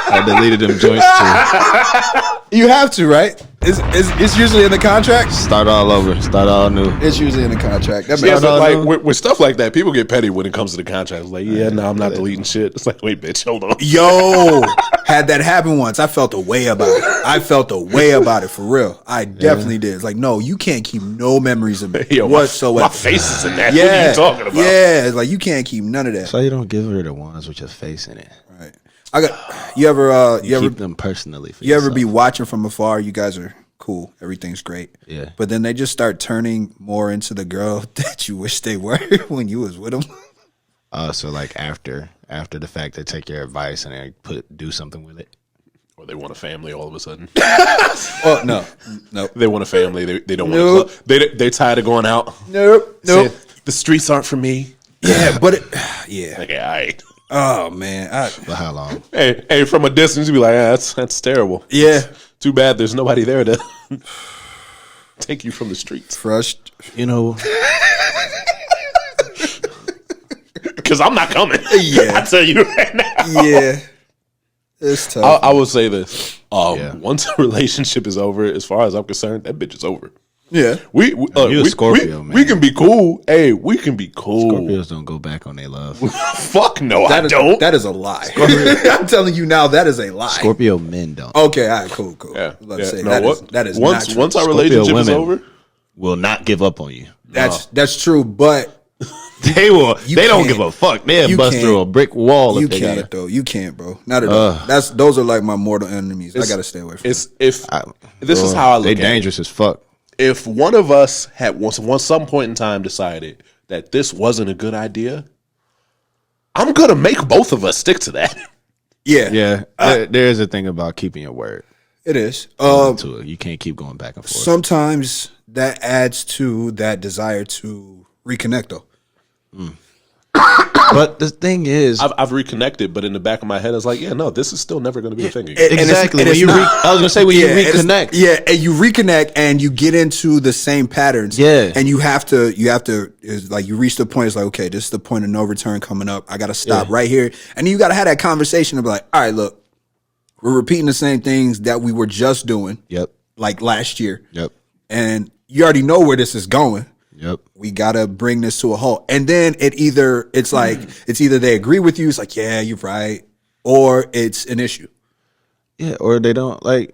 I deleted them joints too. You have to, right? It's usually in the contract. Start all over. Start all new. It's usually in the contract. That Yeah, makes but no, like no. with stuff like that, people get petty when it comes to the contract. It's like, yeah, no, I'm not deleting shit. It's like, wait, bitch, hold on. Yo, had that happen once. I felt a way about it. I felt a way about it for real. I definitely did. It's like, no, you can't keep no memories of me Yo, whatsoever. my face is in that. Yeah, What are you talking about? yeah. It's like you can't keep none of that. So you don't give her the ones with your face in it. Right. I got. You ever? You ever? Keep them personally. For You ever yourself. be watching from afar? You guys are cool. Everything's great. Yeah. But then they just start turning more into the girl that you wish they were when you was with them. So like after the fact, they take your advice and they do something with it. Or they want a family all of a sudden. Oh no, They want a family. They don't Nope. want to. They tired of going out. nope. Saying, the streets aren't for me. Yeah, but yeah. Like, all right. Oh man. For how long? Hey, from a distance, you be like, that's terrible. Yeah. Too bad there's nobody there to take you from the streets. Crushed. You know, Because I'm not coming. Yeah. I tell you right now. Yeah. It's tough. I will say this. Yeah. Once a relationship is over, as far as I'm concerned, that bitch is over. yeah. We you a Scorpio, man. we can be cool. Hey, we can be cool. Scorpios don't go back on their love. Fuck no, I don't. That is a lie. I'm telling you now, that is a lie. Scorpio men don't. Okay, all right, cool. yeah, I was about to yeah. say, No, that is once not true. once our Scorpio relationship is women over. will not give up on you. That's true, but They will. They don't can't. give a fuck. They'll You bust can't. through a brick wall you if they can't gotta. though. You can't, bro. Not at all. Those are like my mortal enemies. I gotta stay away from. It's if I- this is Bro, how I look they at it. dangerous as fuck. If one of us had once some point in time decided that this wasn't a good idea, I'm gonna make both of us stick to that. Yeah, Yeah, there is a thing about keeping your word it is. to it. You can't keep going back and forth. Sometimes that adds to that desire to reconnect, though. But the thing is, I've reconnected, but in the back of my head, I was like, yeah, no, this is still never gonna be a thing again. And it's- exactly. and When it's you not- I was gonna say when you and it's- reconnect. Yeah, and you reconnect and you get into the same patterns. Yeah. and you have to. It's like you reach the point. It's like, okay, this is the point of no return coming up. I got to stop right here, and then you got to have that conversation and be like, all right, look, We're repeating the same things that we were just doing. Yep. Like last year. Yep. And you already know where this is going. Yep. We gotta bring this to a halt. And then it's either they agree with you, it's like, yeah, you're right, or it's an issue. Yeah, or they don't like.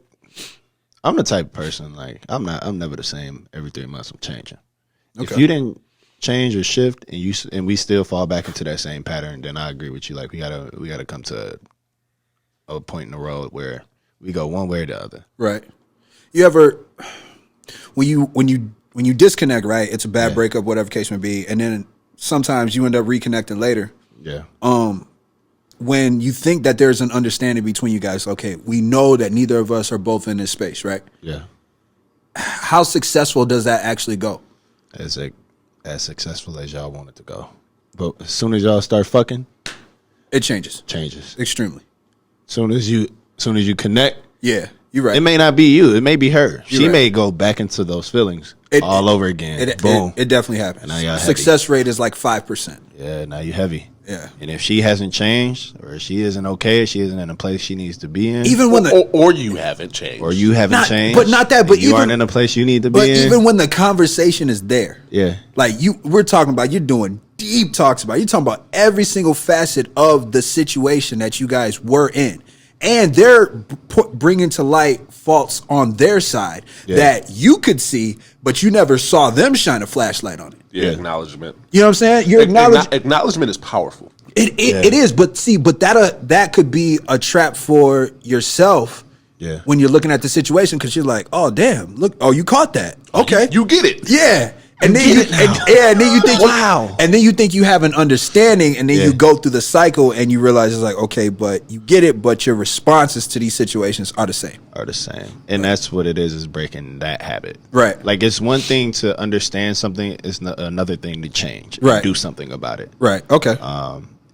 I'm the type of person like I'm never the same every 3 months. I'm changing. Okay. If you didn't change or shift and we still fall back into that same pattern, then I agree with you. Like we gotta come to a point in the road where we go one way or the other. Right. You ever when you disconnect, right? It's a bad breakup, whatever case may be, and then sometimes you end up reconnecting later. Yeah. When you think that there's an understanding between you guys, okay, we know that neither of us are both in this space, right? Yeah. How successful does that actually go? As successful as y'all want it to go. But as soon as y'all start fucking, It changes extremely. Soon as you connect, Yeah, you're right. it may not be you, it may be her. She right. may go back into those feelings all over again. Boom. It definitely happens. Now y'all Success rate is like 5%. Yeah, now you heavy. Yeah. And if she hasn't changed, or she isn't okay, she isn't in a place she needs to be in, Even when or you haven't changed, or you haven't changed, but not that. But you aren't in a place you need to be But in. even when the conversation is there, Yeah. like we're talking about, you're doing deep talks about. You're talking about every single facet of the situation that you guys were in, and they're bringing to light faults on their side that you could see, but you never saw them shine a flashlight on it. Yeah, acknowledgement. You know what I'm saying? You're Acknowledgement is powerful. It is, but that could be a trap for yourself. Yeah. When you're looking at the situation, because you're like, oh damn, look, oh you caught that. Okay, You get it. yeah. And then you think Wow. and then you think you have an understanding, and then you go through the cycle and you realize it's like, okay, but you get it, but your responses to these situations are the same. And that's what it is breaking that habit. Right. Like it's one thing to understand something, it's another thing to change. Right. And do something about it. Right. Okay.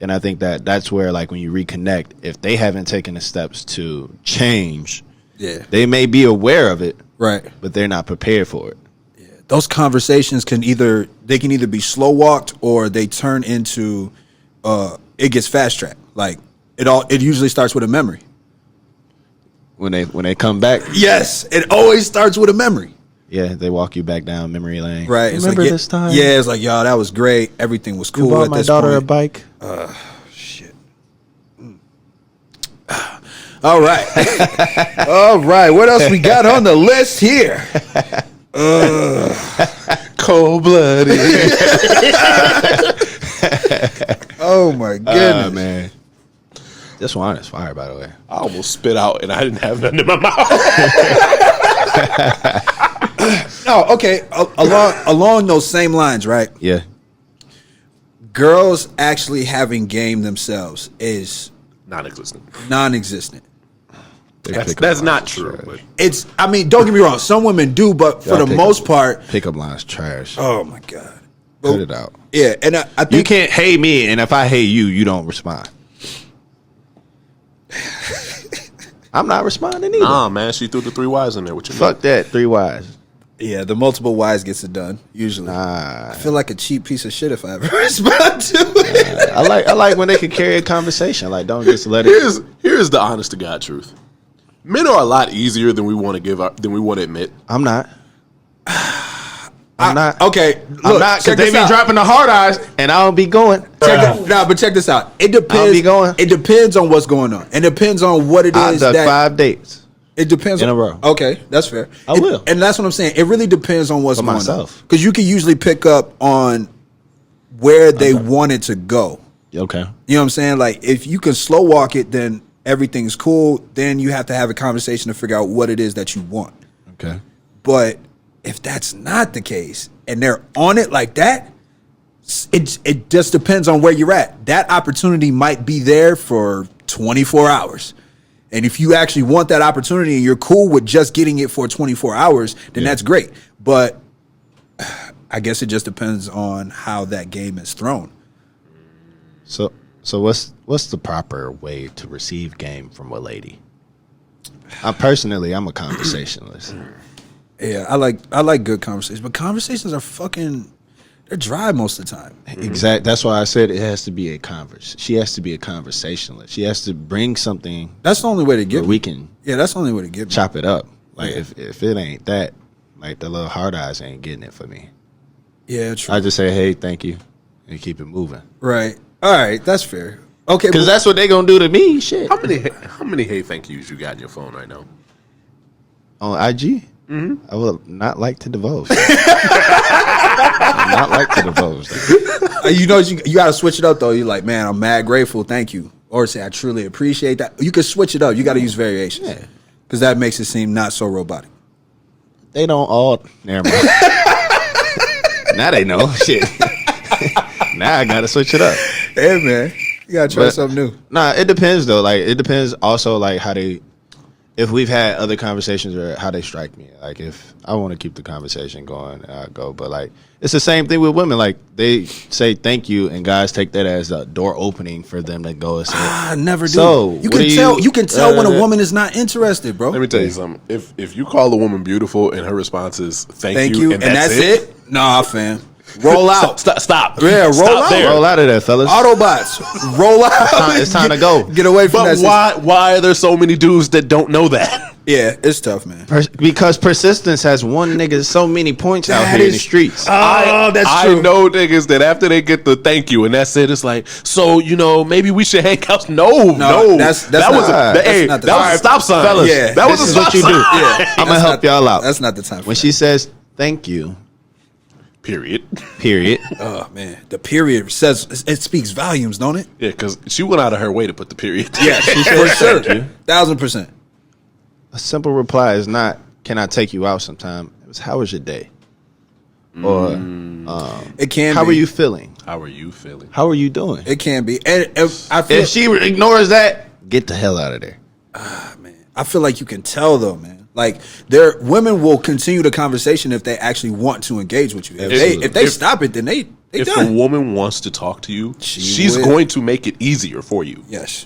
And I think that's where, like, when you reconnect, if they haven't taken the steps to change, they may be aware of it, right, but they're not prepared for it. Those conversations can either be slow walked, or they turn into it gets fast tracked. Like it usually starts with a memory. When they come back, yes, it always starts with a memory. Yeah, they walk you back down memory lane. Right. Remember this time? Yeah, it's like, yo, that was great. Everything was cool. You bought at my this daughter point. a bike. Shit. All right. All right. What else we got on the list here? Cold blooded. Oh my goodness, man. This wine is fire, by the way. I almost spit out and I didn't have nothing in my mouth. Oh, okay. Along those same lines, right? Yeah. Girls actually having game themselves is non-existent. That's not true. But. It's. I mean, don't get me wrong. Some women do, but for the most part, pickup lines trash. Oh my god. Cut it out. Yeah, and I think you can't hate me, and if I hate you, you don't respond. I'm not responding either. Nah, man, she threw the 3 Ys in there. What you mean? Fuck that, 3 Ys. Yeah, the multiple Ys gets it done usually. Nah. I feel like a cheap piece of shit if I ever respond to it. I like when they can carry a conversation. Like, don't just let it. Here's the honest to God truth. Men are a lot easier than we want to admit. I'm not. I'm not. Okay, look, I'm not, because they be dropping the hard eyes, and I don't be going. But check this out. It depends. I'll be going. It depends on what's going on. It depends on what it is. I've done 5 dates. It depends in a row. Okay, that's fair. I will, and that's what I'm saying. It really depends on what's going on, because you can usually pick up on where they want it to go. Okay, you know what I'm saying? Like, if you can slow walk it, then everything's cool. Then you have to have a conversation to figure out what it is that you want. Okay, but if that's not the case and they're on it like that, it just depends on where you're at. That opportunity might be there for 24 hours. And if you actually want that opportunity and you're cool with just getting it for 24 hours, then that's great. But I guess it just depends on how that game is thrown. So what's the proper way to receive game from a lady? I'm a conversationalist. Yeah, I like good conversations, but conversations are they're dry most of the time. Exact. That's why I said it has to be a converse. She has to be a conversationalist. She has to bring something. That's the only way to get where we can. Yeah, that's the only way to get chop it up. Like if it ain't that, like the little hard eyes ain't getting it for me. Yeah, true. I just say, hey, thank you, and keep it moving. Right. All right, that's fair. Okay, because that's what they gonna do to me. Shit. How many hey thank yous you got in your phone right now? On IG? Mm-hmm. I would not like to divulge. I would not like to divulge. You know, you got to switch it up though. You're like, man, I'm mad grateful, thank you, or say I truly appreciate that. You can switch it up. You got to use variations because that makes it seem not so robotic. They don't all. Never mind. Now they know. Shit. Now I gotta switch it up. Hey man, you gotta try something new. Nah, it depends though. Like it depends also like how they. If we've had other conversations or how they strike me, like if I want to keep the conversation going, I go. But like it's the same thing with women. Like they say thank you, and guys take that as a door opening for them to go and say. I never do. So you can tell. You can tell when a woman is not interested, bro. Let me tell you something. If you call a woman beautiful and her response is thank you, and that's it. Nah, fam. Roll out. Stop. Yeah, roll out. There. Roll out of there, fellas. Autobots. Roll out. It's time to go. Get away from that. But why are there so many dudes that don't know that? Yeah, it's tough, man. Because persistence has won niggas so many points out here in the streets. Oh, that's true. I know niggas that after they get the thank you and that's it, it's like, so maybe we should hang out. No. That was a stop sign, fellas. Yeah, that was a stop sign. Yeah, I'm gonna help y'all out. That's not the time. When she says thank you. Period. Oh man, the period says it speaks volumes, don't it? Yeah, because she went out of her way to put the period. Yeah, she said for sure, 1000%. A simple reply is not "Can I take you out sometime?" It was "How was your day?" Or it can. How be. are you feeling? How are you feeling? How are you doing? It can be, and if she ignores that, get the hell out of there. Man, I feel like you can tell though, man. Like women will continue the conversation if they actually want to engage with you. If they stop it, then they if done. a woman wants to talk to you, she's going to make it easier for you. Yes.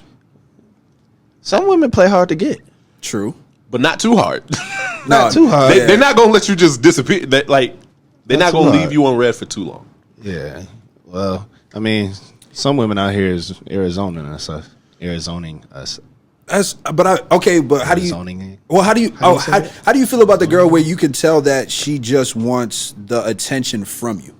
Some women play hard to get. True, but not too hard. Not too hard. They're not gonna let you just disappear. They're not gonna leave you on red for too long. Yeah. Well, I mean, some women out here is Arizonaing us. But how do you? Well, how do you? How do you feel about the girl where you can tell that she just wants the attention from you?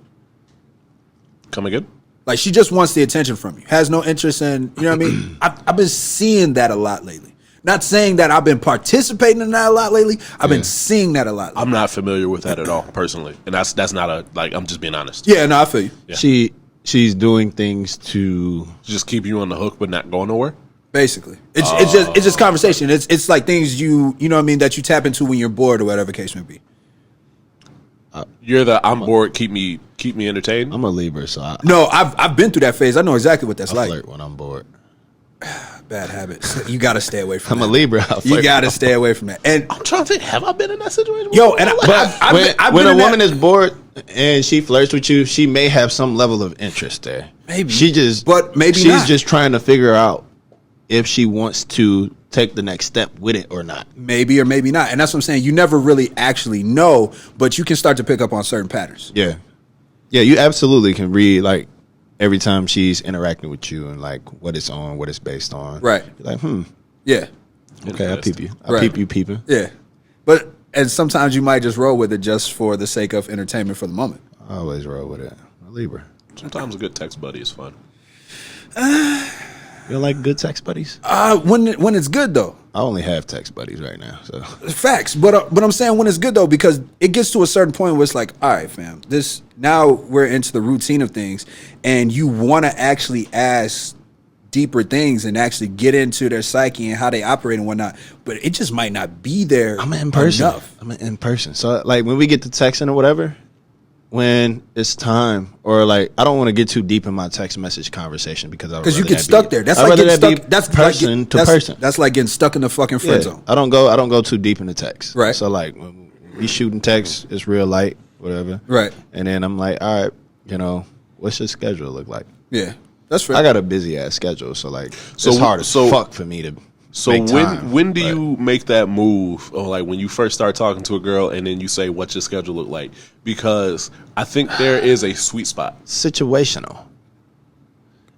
Come again? Like she just wants the attention from you. Has no interest in. You know what I mean? I've been seeing that a lot lately. Not saying that I've been participating in that a lot lately. I've been seeing that a lot lately. I'm not familiar with that at all personally, and that's not I'm just being honest. Yeah, no, I feel you. Yeah. She's doing things to just keep you on the hook, but not going nowhere. Basically, it's just conversation. It's like things you know what I mean that you tap into when you're bored or whatever case may be. You're I'm bored. Keep me entertained. I'm a Libra, so I've been through that phase. I know exactly what that's I like. flirt when I'm bored. Bad habit. You got to stay away from. I'm a Libra. You got to stay away from that. And I'm trying to think. Have I been in that situation? Yo, and when a woman is bored and she flirts with you, she may have some level of interest there. Maybe she's just trying to figure out if she wants to take the next step with it or not. Maybe or maybe not. And that's what I'm saying. You never really actually know, but you can start to pick up on certain patterns. Yeah. Yeah, you absolutely can read like every time she's interacting with you and like what it's on, what it's based on. Right. You're like, Yeah. Okay, I peep you. I peep you peeping. Yeah. And sometimes you might just roll with it just for the sake of entertainment for the moment. I always roll with it. A Libra. Sometimes a good text buddy is fun. You don't like good text buddies? When it's good though. I only have text buddies right now, so facts. But I'm saying when it's good though, because it gets to a certain point where it's like, all right, fam, now we're into the routine of things, and you want to actually ask deeper things and actually get into their psyche and how they operate and whatnot. But it just might not be there. I'm in person. Enough. I'm in person. So like when we get to texting or whatever, when it's time, or like I don't want to get too deep in my text message conversation because you get stuck there. That's like getting stuck. That's person to person. That's like getting stuck in the fucking friend zone. I don't go too deep in the text. Right. So like when we shooting text, it's real light, whatever. Right. And then I'm like, all right, what's your schedule look like? Yeah, that's fair. I got a busy ass schedule, so like it's hard as fuck for me to So make time, when do but- you make that move, or like when you first start talking to a girl and then you say, "What's your schedule look like?" Because I think there is a sweet spot. Situational.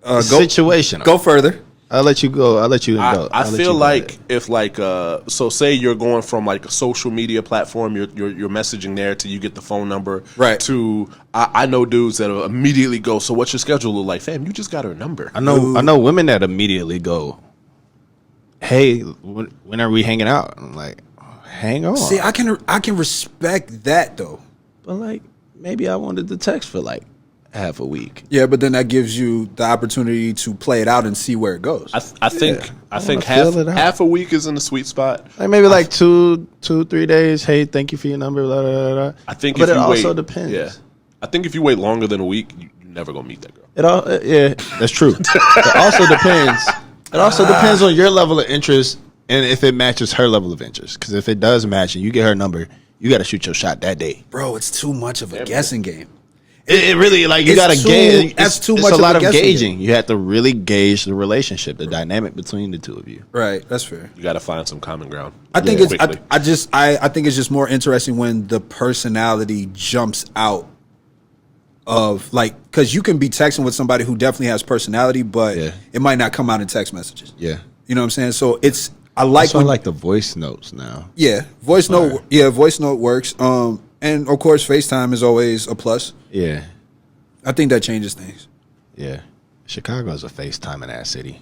Go Situational. Go further. I'll let you go. I'll let you go. I feel like if like so say you're going from like a social media platform, you're messaging there till you get the phone number, Right. To I know dudes that'll immediately go, "So what's your schedule look like?" Fam, you just got her number. I know women that immediately go, "Hey, when are we hanging out?" I'm like, "Hang on." See, I can respect that though. But like, maybe I wanted to text for like half a week. Yeah, but then that gives you the opportunity to play it out and see where it goes. I think I think wanna feel it out. half a week is in the sweet spot. Like maybe like 2-3 days. Hey, thank you for your number. Blah, blah, blah. I think, but if it you also wait, depends. Yeah, I think if you wait longer than a week, you're never gonna meet that girl. It all yeah, that's true. It also depends. It also depends on your level of interest and if it matches her level of interest. Because if it does match and you get her number, you got to shoot your shot that day. Bro, it's too much of a guessing game. It really like you It's got to too- gauge. that's too it's much a of a lot of guessing gauging. You have to really gauge the relationship, the dynamic between the two of you. Right, that's fair. You got to find some common ground. I think quickly. I think it's just more interesting when the personality jumps out of like, because you can be texting with somebody who definitely has personality, but Yeah. it might not come out in text messages. Yeah. You know what I'm saying? So it's I like So I when, like the voice notes now. yeah, voice note voice note works. And of course FaceTime is always a plus. Yeah. I think that changes things. Yeah. Chicago is a FaceTiming ass city.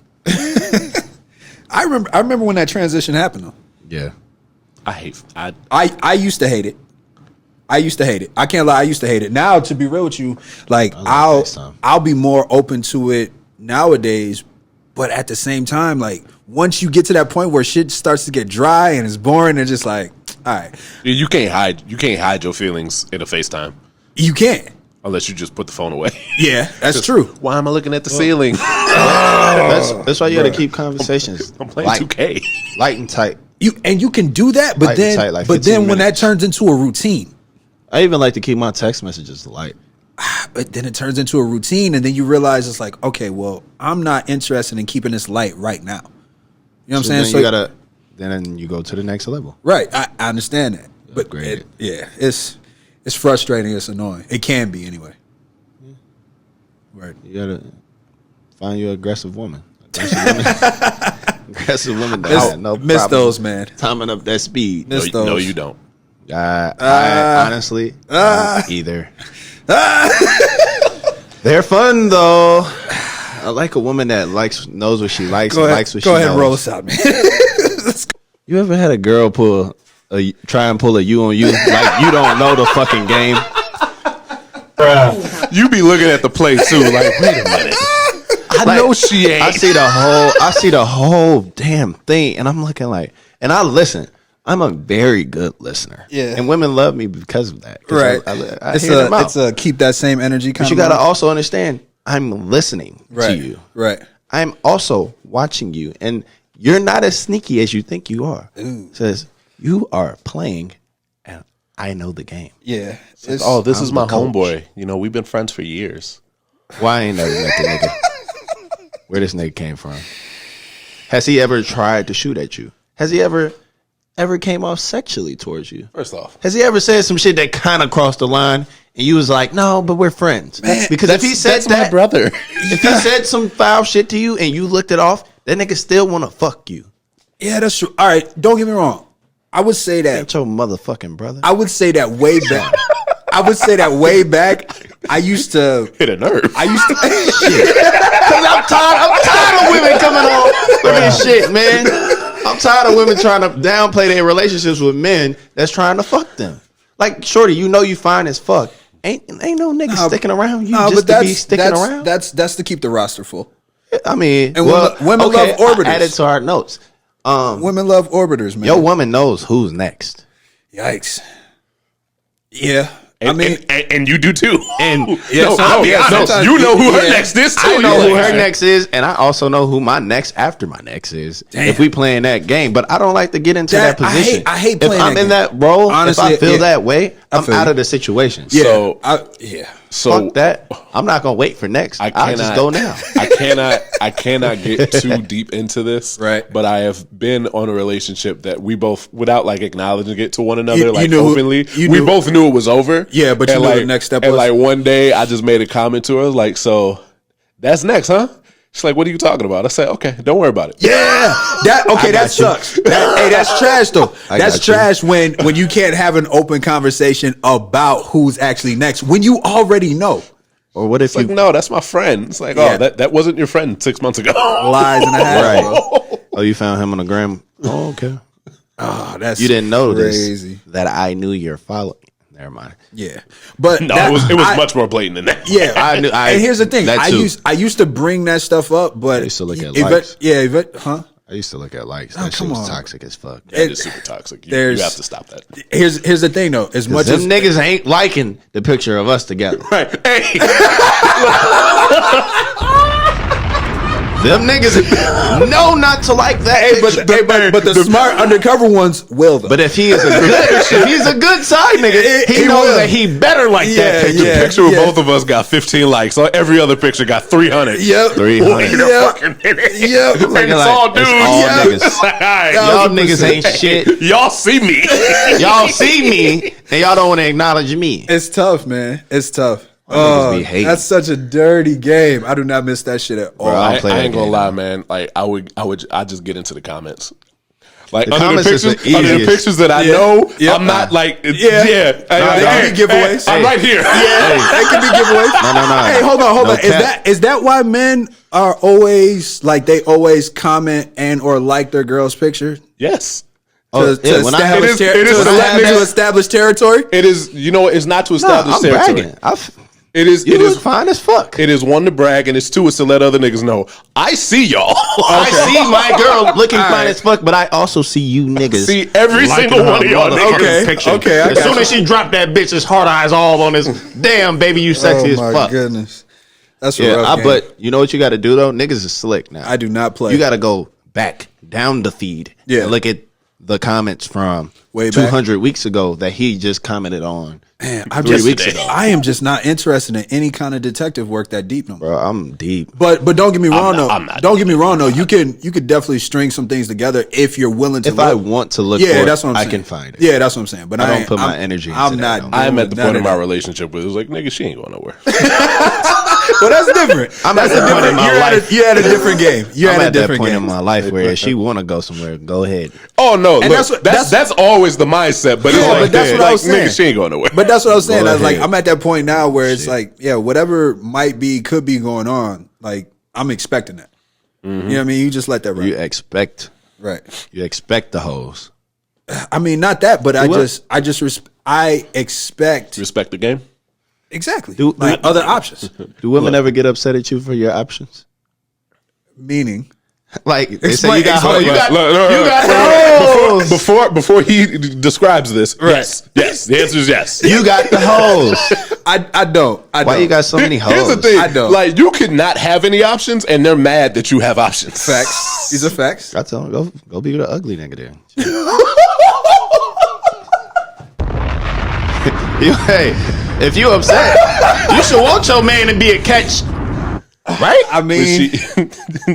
I remember when that transition happened though. Yeah. I used to hate it. I can't lie. I used to hate it. Now, to be real with you, like FaceTime. I'll be more open to it nowadays. But at the same time, like once you get to that point where shit starts to get dry and it's boring, and just like, all right, You can't hide your feelings in a FaceTime you can't. unless you just put the phone away. Yeah, that's true. Why am I looking at the ceiling? That's why you got to keep conversations I'm playing 2K. light and tight. You can do that, but Light and then tight, like but 15 then when that minutes. turns into a routine, I even like to keep my text messages light. but then it turns into a routine, and then you realize it's like, okay, well, I'm not interested in keeping this light right now. You know what I'm saying? Then you gotta. Then you go to the next level. Right, I understand that, but Upgrade it. it's frustrating. It's annoying. It can be anyway. Right. You gotta find your aggressive woman. Aggressive woman that had no Miss problem those, man. timing up that speed. Miss No, those. you don't. I honestly don't either. They're fun though. I like a woman that knows what she likes and likes what she Go ahead knows. and roll us out, man. You ever had a girl try and pull a you on you like you don't know the fucking game? You be looking at the play too, like, wait a minute. I know she ain't. I see the whole damn thing, and I'm looking like, and I listen. I'm a very good listener, Yeah. and women love me because of that. 'Cause Right. I hear them out. It's a keep that same energy kind But you of. got to also understand, I'm listening right. to you. Right. I'm also watching you, and you're not as sneaky as you think you are. Says you are playing, and I know the game. Yeah. This I'm is my the coach. homeboy. You know, we've been friends for years. Why ain't never met the nigga? Where this nigga came from? Has he ever tried to shoot at you? Has he ever came off sexually towards you? First off, Has he ever said some shit that kind of crossed the line, and you was like, no, but we're friends? Because if he said that's that, my brother. if he said some foul shit to you and you looked it off, that nigga still want to fuck you. Yeah, that's true. All right, don't get me wrong. I would say that. Ain't your motherfucking brother. I would say that way back. I used to. Hit a nerve. I used to. Cause I'm tired of women coming on with this shit, man. I'm tired of women trying to downplay their relationships with men that's trying to fuck them. Like, shorty, you know you fine as fuck. Ain't no nigga sticking around you just to be sticking around. That's to keep the roster full. I mean, And women love orbiters. I added to our notes. Women love orbiters, man. Your woman knows who's next. Yikes. Yeah. And, and you do too. And I'll be honest. sometimes- You know who her yeah. next is too. I know You're who like, her next is, and I also know who my next after my next is. Damn. If we playing that game, but I don't like to get into that I position. hate if playing I'm that in game. that role. Honestly, if I feel yeah. that way, I I'm feel out you. of the situation. Yeah. So- So fuck that. I'm not gonna wait for next. I'll just go now. I cannot get too deep into this. Right. But I have been on a relationship that we both, without like acknowledging it to one another, You knew- openly, you we knew- both knew it was over. Yeah, but you knew the next step and was? like one day I just made a comment to her, like, so that's next, huh? She's like, what are you talking about? I said, okay, don't worry about it. Yeah, that sucks. Hey, that's trash though. That's got you. trash when you can't have an open conversation about who's actually next when you already know. Or what if It's like, you no, that's my friend. It's like, Yeah. oh, that wasn't your friend 6 months ago. Lies and a half. Right. Bro. Oh, you found him on the gram? Oh, okay. Oh, that's You didn't know crazy. this that I knew you're following. Never mind. Yeah, but No, that- it was I- much more blatant than that. Yeah, I knew- and here's the thing: that I too. used to bring that stuff up, but I used to look at Yvette- likes. Yeah, Yvette, huh? I used to look at likes. That shit come was on. toxic as fuck. That is super toxic. You there's- have to stop that. Here's the thing though: as much Them as niggas ain't liking the picture of us together. Right. Hey, Them niggas know not to like that. picture. but the smart undercover ones will though. But if he is a good, if he's a good side nigga, he knows will. that he better like Yeah, that picture. yeah. the picture of both of us got 15 likes. So every other picture got 300. Yep. 300. Wait a Yep. fucking minute. Yep. And Like, it's all dudes. it's all Yeah. niggas. All right. Y'all niggas ain't shit. Y'all see me. Y'all see me and y'all don't want to acknowledge me. It's tough, man. It's tough. niggas be hating. That's such a dirty game. I do not miss that shit at all. Bro, I, play I that ain't gonna game. lie, man. Like I just get into the comments. Like The under the comments is pictures, the under the easiest. pictures that I Yeah. know, Yep. I'm not like Yeah. yeah. They can be giveaways. I'm right here. Yeah, they can be giveaways. No. Hey, hold on. No Is cap. that why men are always like they always comment and or like their girl's picture Yes. Oh, yeah, when I have- It is to let to niggas- establish territory? It is. You know, it's not to No, establish I'm territory. bragging. It is. You It look is. fine as fuck. It is one to brag, and it's two is to let other niggas know I see y'all. I see my girl looking fine as fuck, but I also see you niggas. See every liking single her one of y'all motherfucking niggas. picture. Okay, I As got soon you. as she dropped that bitch, his hard eyes all on this. Damn, baby, you sexy as fuck. goodness. That's a Yeah, rough game. but you know what you got to do though? Niggas is slick now. I do not play. You got to go back down the feed. Yeah. And look at the comments from Way back. 200 weeks ago that he just commented on. Man, I'm 3 just, weeks ago. I am just not interested in any kind of detective work that deep no more. Bro, I'm deep. But don't get me wrong though. I'm not. Don't get me wrong though. You could definitely string some things together if you're willing to. If I want to look yeah, for that's what I'm it, I saying. can find it. Yeah, that's what I'm saying. But I don't ain't- put my I'm- energy into I'm that not. no more. I'm at the doing point none in my that. relationship where it's like, nigga, she ain't going nowhere. Well, that's different. I'm at That's that point in my life. You're at a different game. You're I'm at a at that different point game. in my life where if she want to go somewhere, go ahead. Oh no, look, that's that's, what- always the mindset. But it's Yeah, like, but that's what I was saying. Nigga, she ain't going nowhere. But that's what I was saying. Go I was like, ahead. I'm at that point now where it's like, yeah, whatever could be going on. Like, I'm expecting that. You know what I mean? You just let that run. You expect Right. the hoes. I mean, not that, but I what? expect Respect the game. exactly Do- like other options. Do women ever get upset at you for your options? Meaning, Like they say Explain- you got explain- hoes. you got- you got hoes. Before he describes this, yes. The answer is yes. You got the hoes. I don't. Why you got so many hoes? Here's the thing. I don't. Like, you could not have any options, and they're mad that you have options. facts? These are facts. I tell him go be the ugly nigga there. Hey, if you upset, you should want your man to be a catch, right? I mean,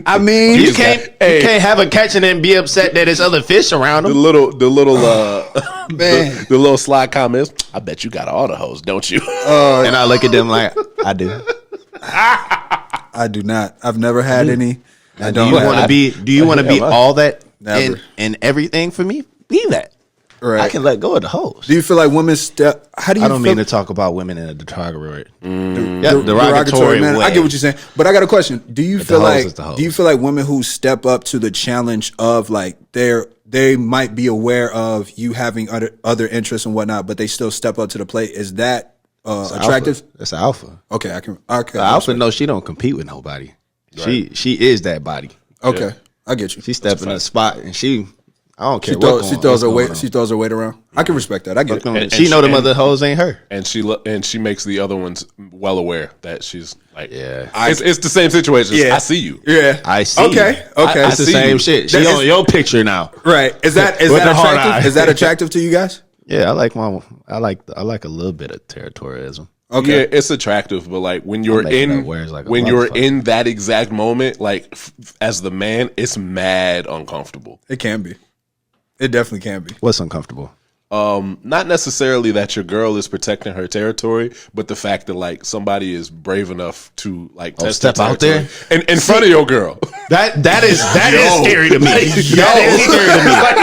I You can't have a catch and then be upset that there's other fish around the him. little Man. the little slide comments. I bet you got all the hoes, don't you? And I look at them like I do. I do not. I've never had any. I Do don't. you have- want to be? Do you want to be Yeah, all that Never. and everything for me? Be that. Right. I can let go of the hoes. Do you feel like women step? How do you? I don't feel, mean to talk about women in a derogatory, derogatory manner. way. I get what you're saying, but I got a question. Do you But feel the hoes like? is the hoes. Do you feel like women who step up to the challenge of like they might be aware of you having other interests and whatnot, but they still step up to the plate? Is that attractive? Alpha. That's an alpha. Okay, I can. Okay, The alpha knows she don't compete with nobody. She is that body. Okay, I get you. She step in a spot and I don't care. She throws her weight. She throws her weight around. I can respect that. I get it. And She know them other hoes ain't her. And she makes the other ones well aware that she's like, Yeah. it's the same situation. Yeah. I see you. Yeah, I see. Okay, okay. It's the see same you. shit. She That on is- your picture now. Right. Is that With the hard attractive? eye. Is that attractive to you guys? Yeah, I like a little bit of territorialism. Okay. Yeah, it's attractive, but like when you're making in up words like a when you're motherfucker. in that exact moment, like as the man, it's mad uncomfortable. It can be. It definitely can be. What's uncomfortable? Not necessarily that your girl is protecting her territory, but the fact that like somebody is brave enough to like test step their out there? territory in front of your girl. That is scary to me. That is scary to me. Like,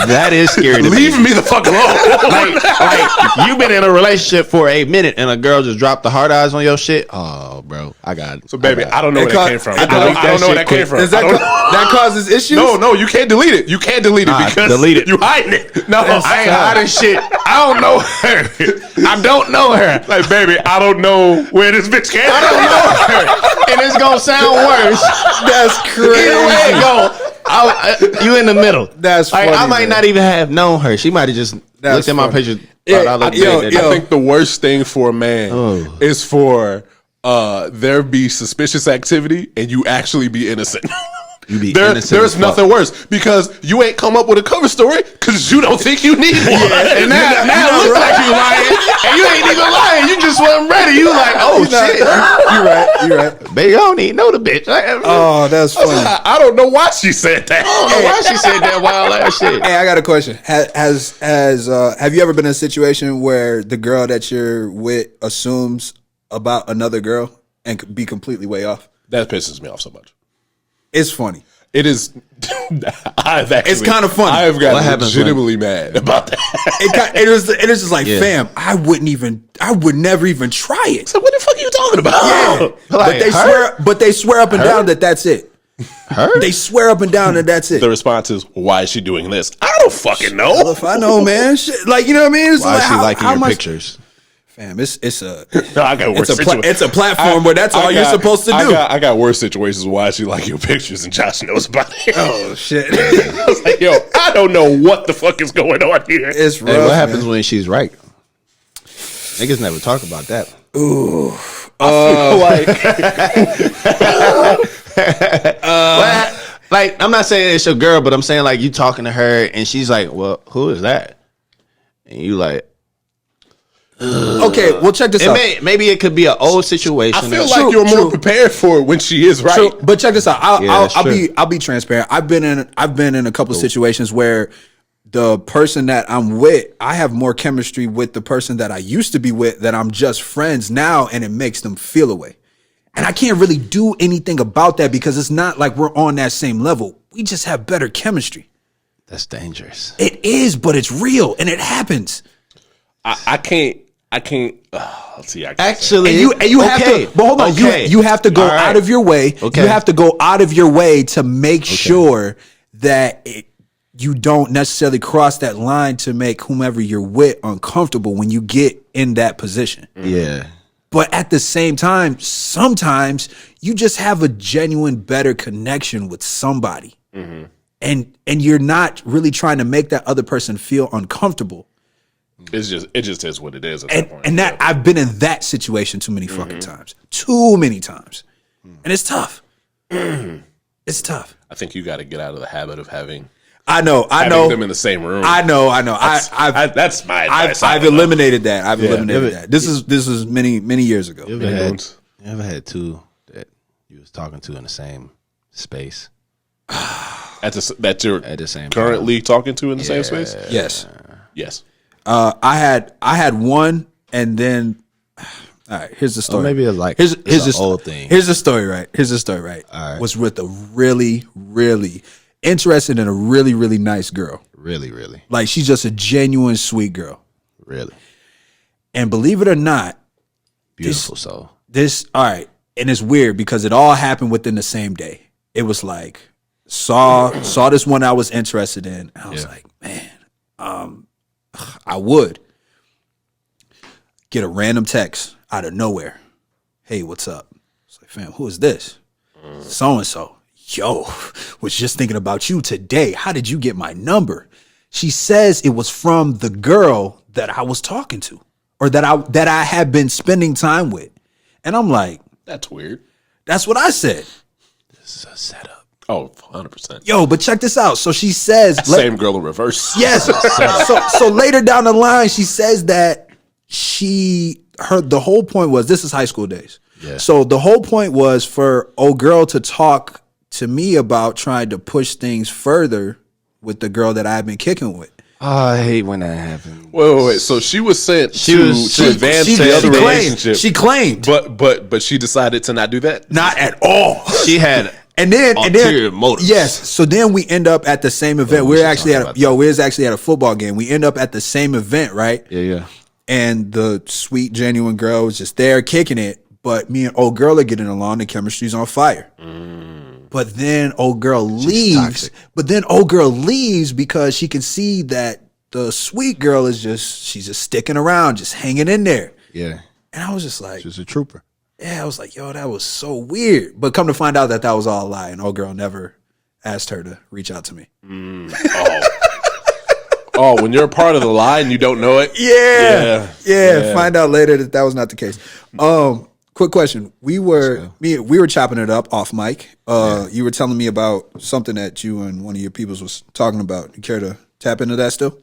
yo, That is scary to leave me. me the fuck alone. Like you've been in a relationship for a minute and a girl just dropped the hard eyes on your shit. Oh, bro, I got it. So, baby, I don't know It where ca- that came from. it I don't delete know where that that came shit from. Does that that causes issues? No, you can't delete it. You can't delete it because delete it. you hiding it. No, I ain't hiding shit. I don't know her. I don't know her. Like, baby, I don't know where this bitch came from. I don't know her. And it's gonna sound worse. That's crazy. Either way it go, you in the middle. That's like, funny, I might man. not even have known her. She might have just That's looked at my funny. picture. Yeah, Thought I looked yo, good. yo. I think the worst thing for a man Oh. is for there be suspicious activity and you actually be innocent. You be innocent There's as nothing worse because you ain't come up with a cover story because you don't think you need one. And now it looks like you lying, and you ain't even lying. You just wasn't ready. You like, oh shit, You're right. baby, I don't even know the bitch. Oh, that's funny. I don't know why she said that. I don't know why she said that wild ass shit. Hey, I got a question. Have you ever been in a situation where the girl that you're with assumes about another girl and could be completely way off? That pisses me off so much. It's funny. It is. It's kind of funny. I've What got happens legitimately mad about that. It was just like, Yeah. fam, I would never even try it. So what the fuck are you talking about? Yeah. Like, but they swear up and down that that's it. Her? They swear up and down that that's it. The response is, "Why is she doing this?" I don't fucking know. If I know, man, shit, like, you know what I mean? It's Why is she how- liking how your much- pictures? Fam, it's a No, I got worse situations. it's a platform where that's all you're supposed to do. I got worse situations. Why is she like your pictures and Josh knows about it? Oh shit, I was like, yo, I don't know what the fuck is going on here. it's rough. Hey, what happens man. when she's right? Niggas never talk about that. Like, I'm not saying it's your girl, but I'm saying like you talking to her and she's like, "Well, who is that?" And you like, Okay, well check this out. maybe it could be an old situation. I feel that- like you're more true. prepared for it when she is right. So, but check this out. that's I'll be transparent. I've been in a couple situations where the person that I'm with, I have more chemistry with the person that I used to be with that I'm just friends now, and it makes them feel away. And I can't really do anything about that because it's not like we're on that same level. We just have better chemistry. That's dangerous. It is, but it's real and it happens. I can't. Let's see. I can't Actually, And you have to, but hold on, you have to go All right. out of your way. Okay. You have to go out of your way to make sure that you don't necessarily cross that line to make whomever you're with uncomfortable when you get in that position. Yeah. But at the same time, sometimes you just have a genuine better connection with somebody. And you're not really trying to make that other person feel uncomfortable. It just is what it is. At that point. And that I've been in that situation too many fucking times. Too many times. And it's tough. It's tough. I think you got to get out of the habit of having I them in the same room. I know. That's my advice. I've eliminated that. I've eliminated that. This is many years ago. You ever had two that you was talking to in the same space that you're at the same currently talking to in the same space? Yes. Yes. I had one, and then all right. Here's the story. maybe it's like here's it's the an old thing. Here's the story. Right. Here's the story. Right. All right. Was with a really interested in a really nice girl. Really, Like she's just a genuine sweet girl. really And believe it or not, beautiful soul. this all right. And it's weird because it all happened within the same day. It was like saw this one I was interested in. I was like, man, I would get a random text out of nowhere. Hey, what's up? It's like, fam, who is this? So and so. Yo, was just thinking about you today. How did you get my number? She says it was from the girl that I was talking to, or that I had been spending time with. And I'm like, That's weird. that's what I said. This is a setup. Oh, 100%. Yo, but check this out. So she says, Same girl in reverse. yes. So later down the line, she says that the whole point was, this is high school days. Yeah. So the whole point was for old girl to talk to me about trying to push things further with the girl that I've been kicking with. Oh, I hate when that happens. Wait. So she was sent to advance the other relationship. She claimed, but she decided to not do that. not at all. She had And then ulterior motives. Yes. So then we end up at the same event. we We're should actually talk at about that. we was actually at a football game. We end up at the same event, right? Yeah. And the sweet, genuine girl was just there kicking it. But me and old girl are getting along. The chemistry's on fire. But then old girl leaves. toxic. But then old girl leaves because she can see that the sweet girl is she's just sticking around, just hanging in there. Yeah. And I was just like, She's a trooper. yeah, I was like, yo, that was so weird. But come to find out that was all a lie, and old girl never asked her to reach out to me. Oh, when you're a part of the lie and you don't know it. Yeah. Find out later that was not the case. Quick question: we were chopping it up off mic. You were telling me about something that you and one of your peoples was talking about. You care to tap into that still?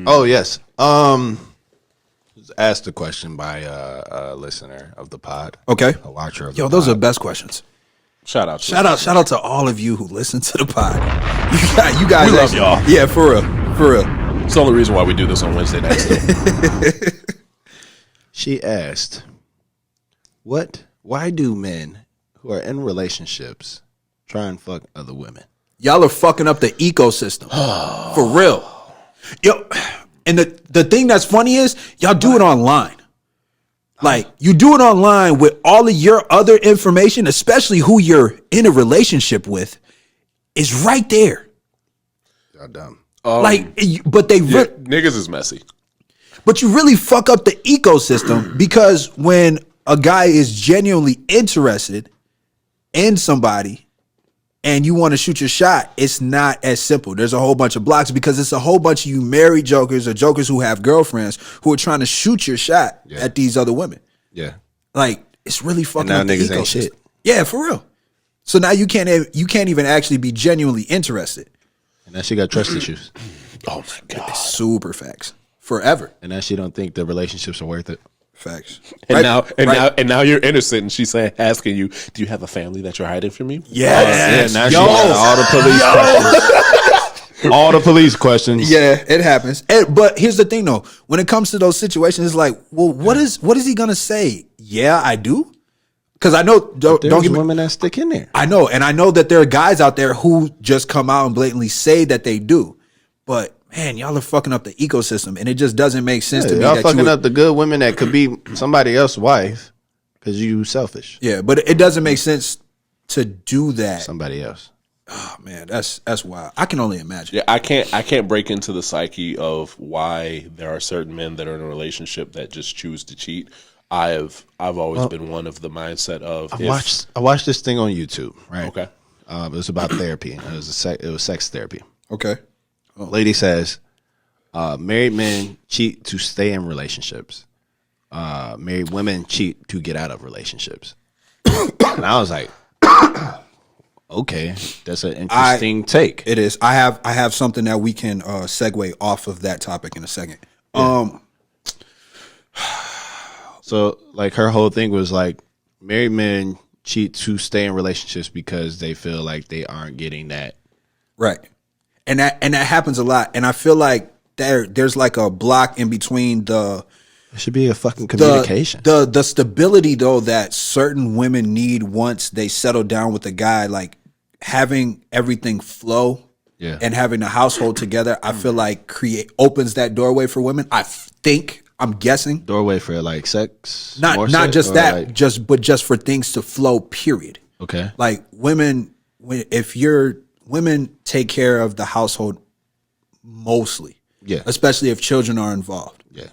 Oh yes. Was asked a question by a listener of the pod. Okay. A watcher of Yo, the those pod. are the best questions. Shout out. Shout out to all of you who listen to the pod. You guys, We love y'all. Yeah, for real. It's the only reason why we do this on Wednesday nights. She asked, why do men who are in relationships try and fuck other women? Y'all are fucking up the ecosystem. For real. Yo, and the thing that's funny is y'all do it online. Like, you do it online with all of your other information, especially who you're in a relationship with, is right there. Y'all dumb. But Niggas is messy. but you really fuck up the ecosystem because when a guy is genuinely interested in somebody and you want to shoot your shot, it's not as simple. There's a whole bunch of blocks because it's a whole bunch of you married jokers or jokers who have girlfriends who are trying to shoot your shot at these other women. Yeah. Like, it's really fucking now up the niggas ain't ecosystem. shit. Yeah, for real. So now you can't even actually be genuinely interested. And now she got trust issues. Oh my god. Super facts. Forever. And now she don't think the relationships are worth it. Facts. And Right. now you're innocent, and she's asking you, "Do you have a family that you're hiding from me?" Yes. Now she got all the police questions. All the police questions. Yeah, it happens. But here's the thing, though. When it comes to those situations, it's like, well, what is he gonna say? Yeah, I do. Because I know, don't There's get me. women that stick in there. I know, and I know that there are guys out there who just come out and blatantly say that they do. But man, y'all are fucking up the ecosystem, and it just doesn't make sense to me. Y'all that fucking you would, up the good women that could be somebody else's wife because you selfish. Yeah, but it doesn't make sense to do that. Somebody else. Oh man, that's wild. I can only imagine. Yeah, I can't break into the psyche of why there are certain men that are in a relationship that just choose to cheat. I've always been one of the mindset of I watched this thing on YouTube, right? Okay. It was about therapy. It was sex therapy. Okay. Lady says, married men cheat to stay in relationships. Married women cheat to get out of relationships. And I was like, okay, that's an interesting take. It is. I have something that we can segue off of that topic in a second. So like her whole thing was like married men cheat to stay in relationships because they feel like they aren't getting that. Right. And that happens a lot. And I feel like there's like a block in between It should be a fucking communication. The stability though that certain women need once they settle down with a guy, like having everything flow and having a household together, I feel like opens that doorway for women. I'm guessing. Doorway for like sex? Not just that, but just for things to flow, period. Okay. Like women take care of the household mostly. Yeah. Especially if children are involved. Yeah.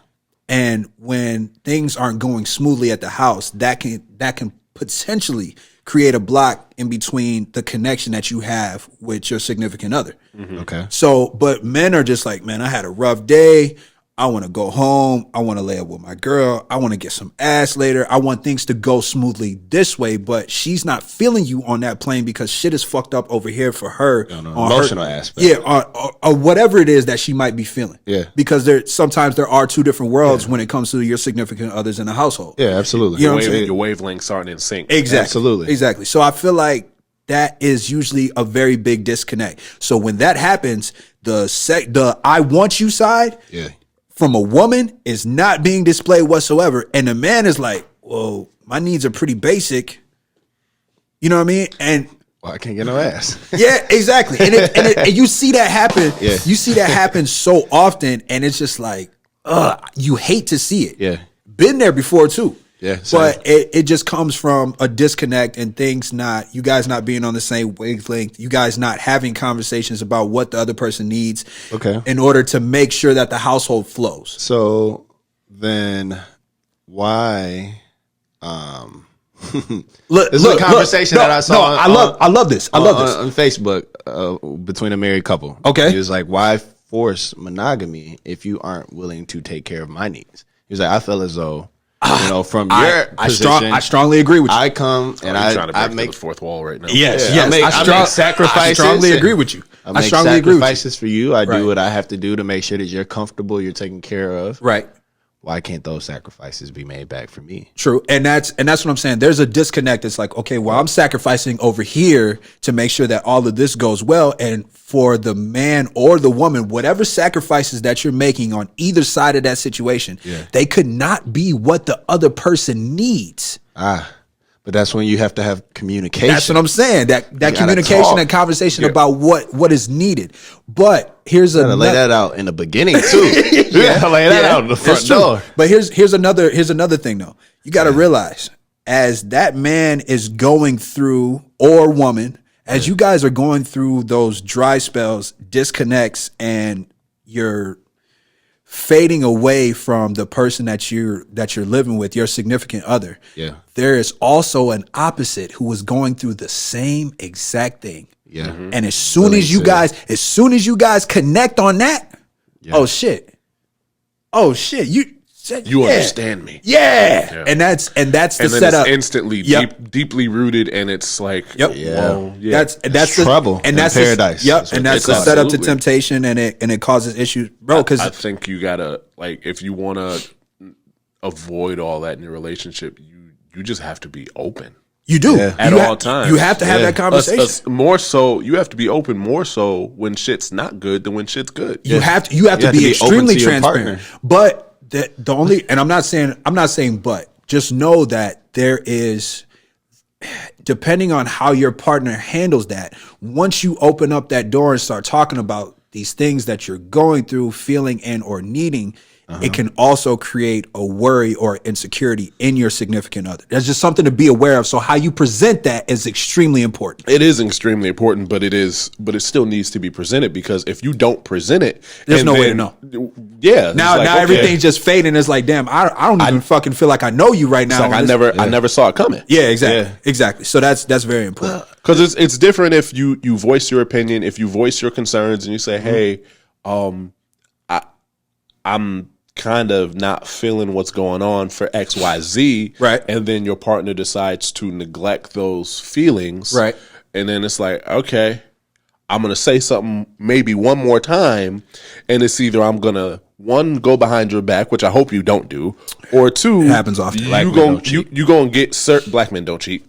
And when things aren't going smoothly at the house, that can potentially create a block in between the connection that you have with your significant other. Okay. So, but men are just like, man, I had a rough day. I want to go home. I want to lay up with my girl. I want to get some ass later. I want things to go smoothly this way, but she's not feeling you on that plane because shit is fucked up over here for her. On an emotional aspect. Yeah, or whatever it is that she might be feeling. Yeah. Because sometimes there are two different worlds when it comes to your significant others in the household. Yeah, absolutely. You know what I'm saying? Your wavelengths aren't in sync. Exactly. Absolutely. Exactly. So I feel like that is usually a very big disconnect. So when that happens, the I want you side from a woman is not being displayed whatsoever. And the man is like, well, my needs are pretty basic. You know what I mean? And well, I can't get no ass. yeah, exactly. And you see that happen. Yeah. You see that happen so often. And it's just like, you hate to see it. Yeah. Been there before too. Yeah, same. But it just comes from a disconnect and you guys not being on the same wavelength, you guys not having conversations about what the other person needs in order to make sure that the household flows. So then why this is a conversation that I saw I love this. I love this. On Facebook between a married couple. Okay. He was like, why force monogamy if you aren't willing to take care of my needs? He was like, I feel as though from your position, I strongly agree with you. I come and I make make the fourth wall right now. Yes, I make sacrifices. I strongly agree with you. I make strongly agree with you. sacrifices for you. I do what I have to do to make sure that you're comfortable, you're taken care of. Right. Why can't those sacrifices be made back for me? True. And that's what I'm saying. There's a disconnect. It's like, okay, well, I'm sacrificing over here to make sure that all of this goes well. And for the man or the woman, whatever sacrifices that you're making on either side of that situation, they could not be what the other person needs. But that's when you have to have communication. That's what I'm saying. That communication and conversation about what is needed. But here's lay that out in the beginning too. Lay that out in the front door. But here's another thing though. You got to realize as that man is going through, or woman, as you guys are going through those dry spells, disconnects, and you're fading away from the person that you're living with, your significant other. Yeah. There is also an opposite who is going through the same exact thing. Yeah. Mm-hmm. And as soon as you guys connect on that, oh shit, you understand me. Yeah. And that's the setup. It's instantly deeply rooted, and it's like, that's trouble and that's paradise. And that's the setup to temptation, and it causes issues, bro. Because I think you gotta, like, if you want to avoid all that in your relationship, you just have to be open. You do at all times. You have to have that conversation. More so, you have to be open more so when shit's not good than when shit's good. You have to be extremely transparent. But the only, and I'm not saying, but just know that there is, depending on how your partner handles that, once you open up that door and start talking about these things that you're going through, feeling, and or needing, it can also create a worry or insecurity in your significant other. That's just something to be aware of. So how you present that is extremely important. It is extremely important, but it still needs to be presented, because if you don't present it, there's no way to know. Yeah. Now everything's just fading. It's like, damn, I don't even fucking feel like I know you right now. Like I never saw it coming. Yeah, exactly. Exactly. So that's very important. Because it's different if you voice your opinion, if you voice your concerns and you say, hey, I'm kind of not feeling what's going on for XYZ. Right. And then your partner decides to neglect those feelings. Right. And then it's like, okay, I'm going to say something maybe one more time. And it's either I'm going to, one, go behind your back, which I hope you don't do, or two, it happens often. You going to get black men don't cheat.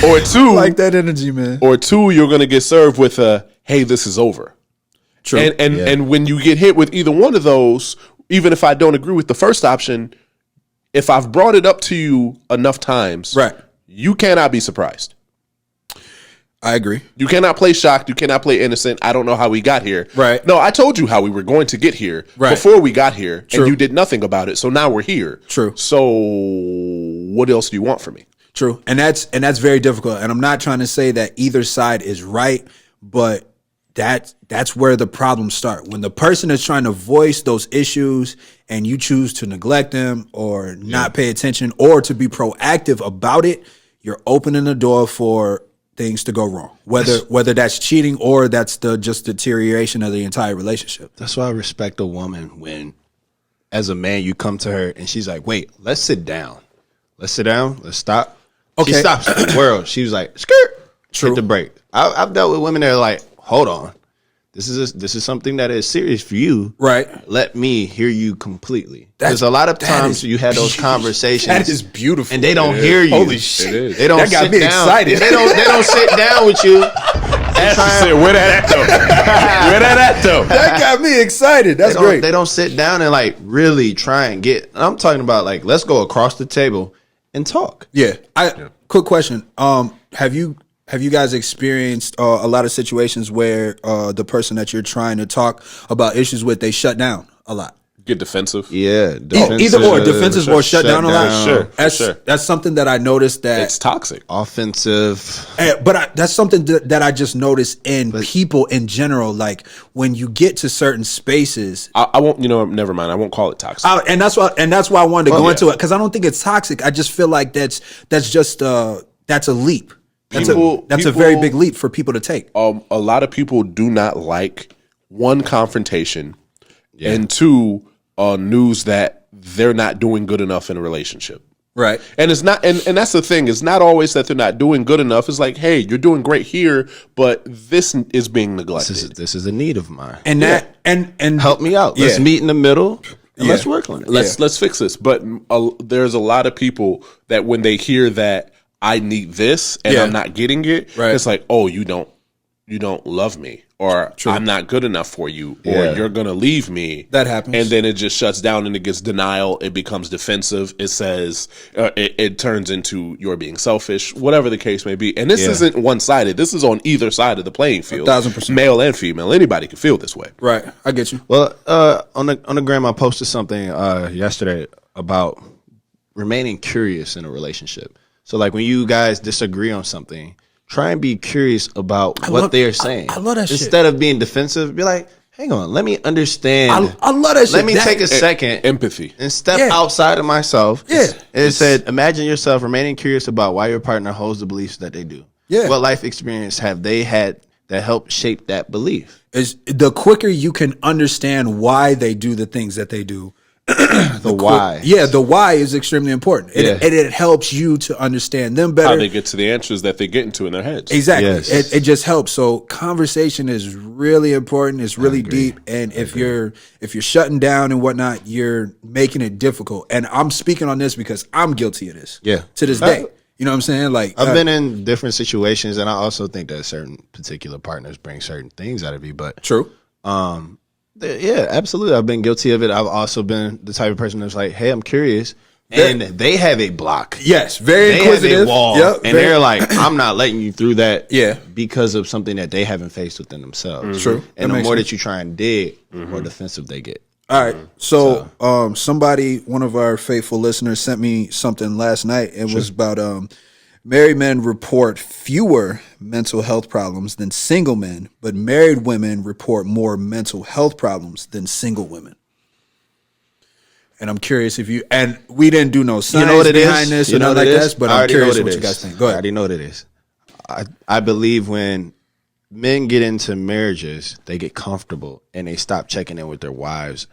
Or two, I like that energy, man. Or two, you're going to get served with a, hey, this is over. True. And when you get hit with either one of those, even if I don't agree with the first option, if I've brought it up to you enough times, right, you cannot be surprised. I agree. You cannot play shocked. You cannot play innocent. I don't know how we got here. Right. No, I told you how we were going to get here before we got here, and you did nothing about it. So now we're here. True. So what else do you want from me? True. And that's very difficult. And I'm not trying to say that either side is right, but that's where the problems start. When the person is trying to voice those issues and you choose to neglect them or not pay attention or to be proactive about it, you're opening the door for things to go wrong, whether that's cheating or that's the just deterioration of the entire relationship. That's why I respect a woman when, as a man, you come to her and she's like, "Wait, let's sit down. Let's sit down. Let's stop." Okay. She stops the world. She was like, "Skirt." True. Hit the brake. I've dealt with women that are like, "Hold on, this is something that is serious for you. Right. Let me hear you completely." There's a lot of times you had those conversations. That is beautiful. And they don't hear you. Holy shit. They don't That got sit me down. excited. They don't sit down with you. Where that at though? Where that at though? That got me excited. That's great. They don't sit down and like really try and get. I'm talking about like, let's go across the table and talk. Yeah. Quick question. Have you guys experienced a lot of situations where the person that you're trying to talk about issues with, they shut down a lot? Get defensive. Yeah, Either or, defensive or shut down a lot. Sure. That's something that I noticed that It's toxic. offensive. but that's something that I just noticed in people in general. Like when you get to certain spaces, I won't. Never mind. I won't call it toxic. and that's why I wanted to go into it, because I don't think it's toxic. I just feel like that's a leap. That's a very big leap for people to take. A lot of people do not like, one, confrontation, and two, news that they're not doing good enough in a relationship. Right. And it's not, and that's the thing. It's not always that they're not doing good enough. It's like, hey, you're doing great here, but this is being neglected. This is a need of mine. And that and Help me out. Let's meet in the middle and let's work on it. Let's fix this. But there's a lot of people that when they hear that I need this and I'm not getting it, it's like, oh, you don't love me, or I'm not good enough for you, or you're gonna leave me. That happens. And then it just shuts down and it gets denial. It becomes defensive. It says it turns into you're being selfish, whatever the case may be. And this isn't one sided. This is on either side of the playing field. 1,000%. Male and female. Anybody can feel this way. Right. I get you. Well, on the gram, I posted something yesterday about remaining curious in a relationship. So, like, when you guys disagree on something, try and be curious about what they're saying. I love that shit. Instead of being defensive, be like, hang on, let me understand. I love that shit. Let me take a second. Empathy. And step outside of myself. Yeah. It said, imagine yourself remaining curious about why your partner holds the beliefs that they do. Yeah. What life experience have they had that helped shape that belief? Is the quicker you can understand why they do the things that they do, The why. the why is extremely important. It helps you to understand them better. How they get to the answers that they get into in their heads. Exactly. Yes. It just helps. So conversation is really important. It's really deep. And if you're shutting down and whatnot, you're making it difficult. And I'm speaking on this because I'm guilty of this. Yeah. To this day. You know what I'm saying? Like I've been in different situations, and I also think that certain particular partners bring certain things out of you. But true. yeah, absolutely. I've been guilty of it. I've also been the type of person that's like, hey, I'm curious. And they have a block. Yes, very They inquisitive. have a wall. Yep, and they're like, I'm not letting you through that Yeah. because of something that they haven't faced within themselves. True. And That the makes more sense. that you try and dig, the more defensive they get. All right. So, one of our faithful listeners sent me something last night. It was about married men report fewer mental health problems than single men, but married women report more mental health problems than single women. And I'm curious if and we didn't do no science behind this or nothing like that, but I'm curious what you guys think. Go I ahead. already know what it is. I believe when men get into marriages, they get comfortable and they stop checking in with their wives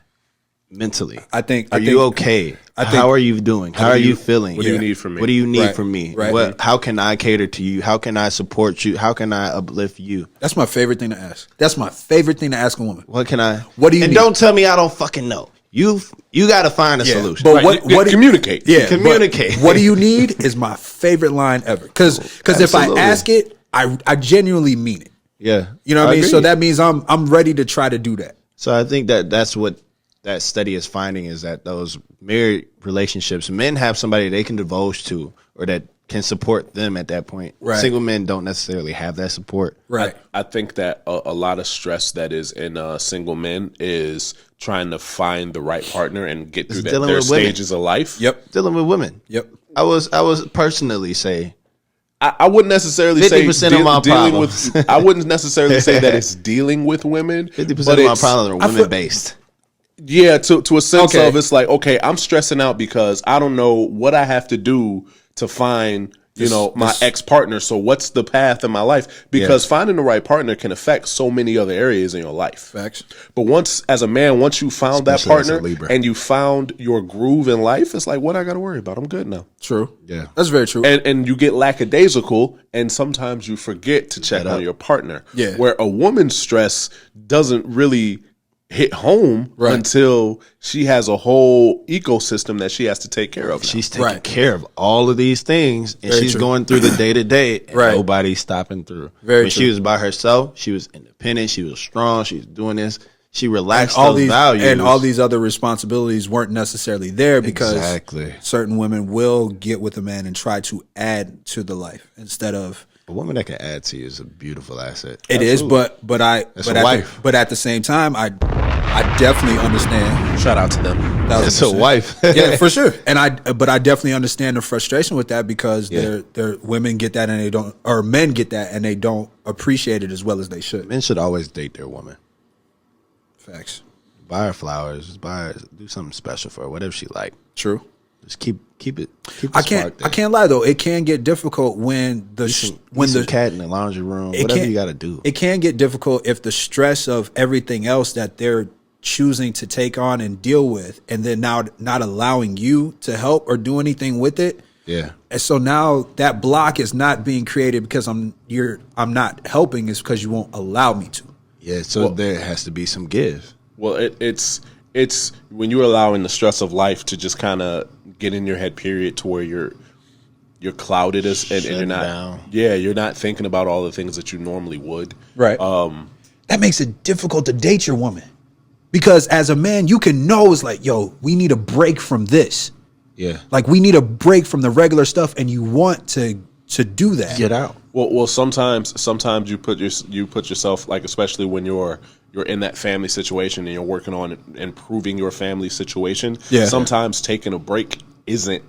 mentally. Are you okay? How are you doing? How are you feeling? What do you need from me? What do you need from me? Right. How can I cater to you? How can I support you? How can I uplift you? That's my favorite thing to ask. That's my favorite thing to ask a woman. What can I? What do you and need? don't tell me I don't fucking know. You got to find a solution. But Right, communicate. Yeah, Communicate. but what do you need is my favorite line ever. Because if I Absolutely. ask it, I genuinely mean it. Yeah, You know what I mean? agree. So that means I'm ready to try to do that. So I think that's what that study is finding, is that those married relationships, men have somebody they can divulge to or that can support them at that point. Right. Single men don't necessarily have that support. Right. I think that a lot of stress that is in single men is trying to find the right partner and get through dealing their with women. stages of life. Yep. Dealing with women. Yep. I was personally say I wouldn't necessarily say 50% of my dealing problems. with. I wouldn't necessarily say that it's dealing with women. 50% but of my it's- problems are women based. Yeah, to a sense Okay. of it's like, okay, I'm stressing out because I don't know what I have to do to find my ex-partner. So what's the path in my life? Because finding the right partner can affect so many other areas in your life. Facts. But once you found that partner and you found your groove in life, it's like, what I got to worry about? I'm good now. True. Yeah. That's very true. And you get lackadaisical, and sometimes you forget to check on your partner. Yeah. Where a woman's stress doesn't really hit home until she has a whole ecosystem that she has to take care of. She's taking care of all of these things, and she's going through the day to day, and nobody's stopping through. When she was by herself, she was independent, she was strong, she was doing this. She relaxed all those these values, and all these other responsibilities weren't necessarily there because certain women will get with a man and try to add to the life instead of. A woman that can add to you is a beautiful asset. It is, but at the same time, I definitely understand. Shout out to them. It's a wife, yeah, for sure. And I definitely understand the frustration with that because they're women get that and they don't, or men get that and they don't appreciate it as well as they should. Men should always date their woman. Facts. Buy her flowers. Do something special for her. Whatever she like. True. Just keep it. I can't lie though. It can get difficult when the cat in the laundry room. Whatever you got to do. It can get difficult if the stress of everything else that they're choosing to take on and deal with, and then now not allowing you to help or do anything with it. Yeah. And so now that block is not being created because I'm not helping. It's because you won't allow me to. Yeah. So there has to be some give. Well, it's when you're allowing the stress of life to just kind of get in your head, period, to where you're clouded and you're not down. Yeah, you're not thinking about all the things that you normally would. Right. That makes it difficult to date your woman. Because as a man, you can know it's like, yo, we need a break from this. Yeah. Like we need a break from the regular stuff, and you want to do that. Get out. Well, sometimes you put yourself, like, especially when you're in that family situation and you're working on improving your family situation. Yeah. Sometimes taking a break isn't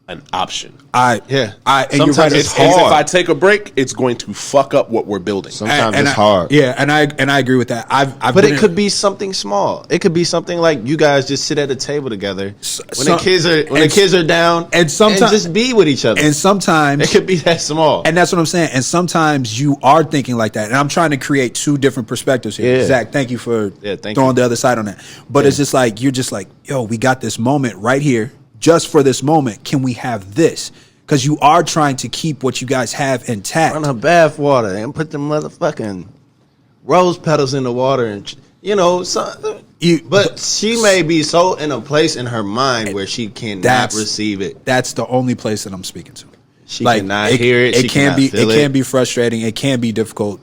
an option. And sometimes you're right, it's hard. If I take a break, it's going to fuck up what we're building. Sometimes it's hard. Yeah, and I agree with that. But it could be something small. It could be something like you guys just sit at a table together when the kids are down, and sometimes just be with each other. And sometimes it could be that small. And that's what I'm saying. And sometimes you are thinking like that. And I'm trying to create two different perspectives here. Yeah. Zach, thank you for throwing the other side on that. But it's just like you're just like, yo, we got this moment right here. Just for this moment, can we have this? Because you are trying to keep what you guys have intact. Run her bath water and put the motherfucking rose petals in the water, and but she may be so in a place in her mind where she cannot receive it. That's the only place that I'm speaking to. She cannot hear it. It can be frustrating. It can be difficult.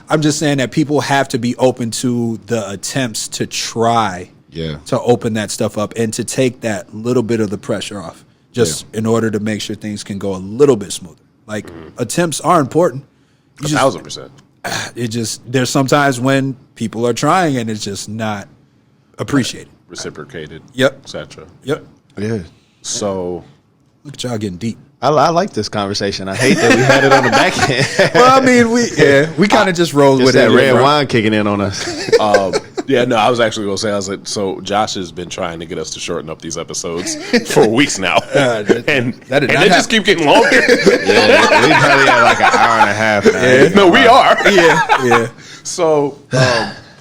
I'm just saying that people have to be open to the attempts to try. Yeah. To open that stuff up and to take that little bit of the pressure off, just in order to make sure things can go a little bit smoother. Like attempts are important. 1,000%. There's sometimes when people are trying and it's just not appreciated, reciprocated. Yep. Etc. Yep. Yeah. So look at y'all getting deep. I like this conversation. I hate that we had it on the back end. Well, I mean, we kind of just rolled with that it. Red wine kicking in on us. Yeah, no, I was actually going to say, so Josh has been trying to get us to shorten up these episodes for weeks now. And they just keep getting longer. Yeah, we probably have like an hour and a half now. Yeah. No, we are. Yeah. So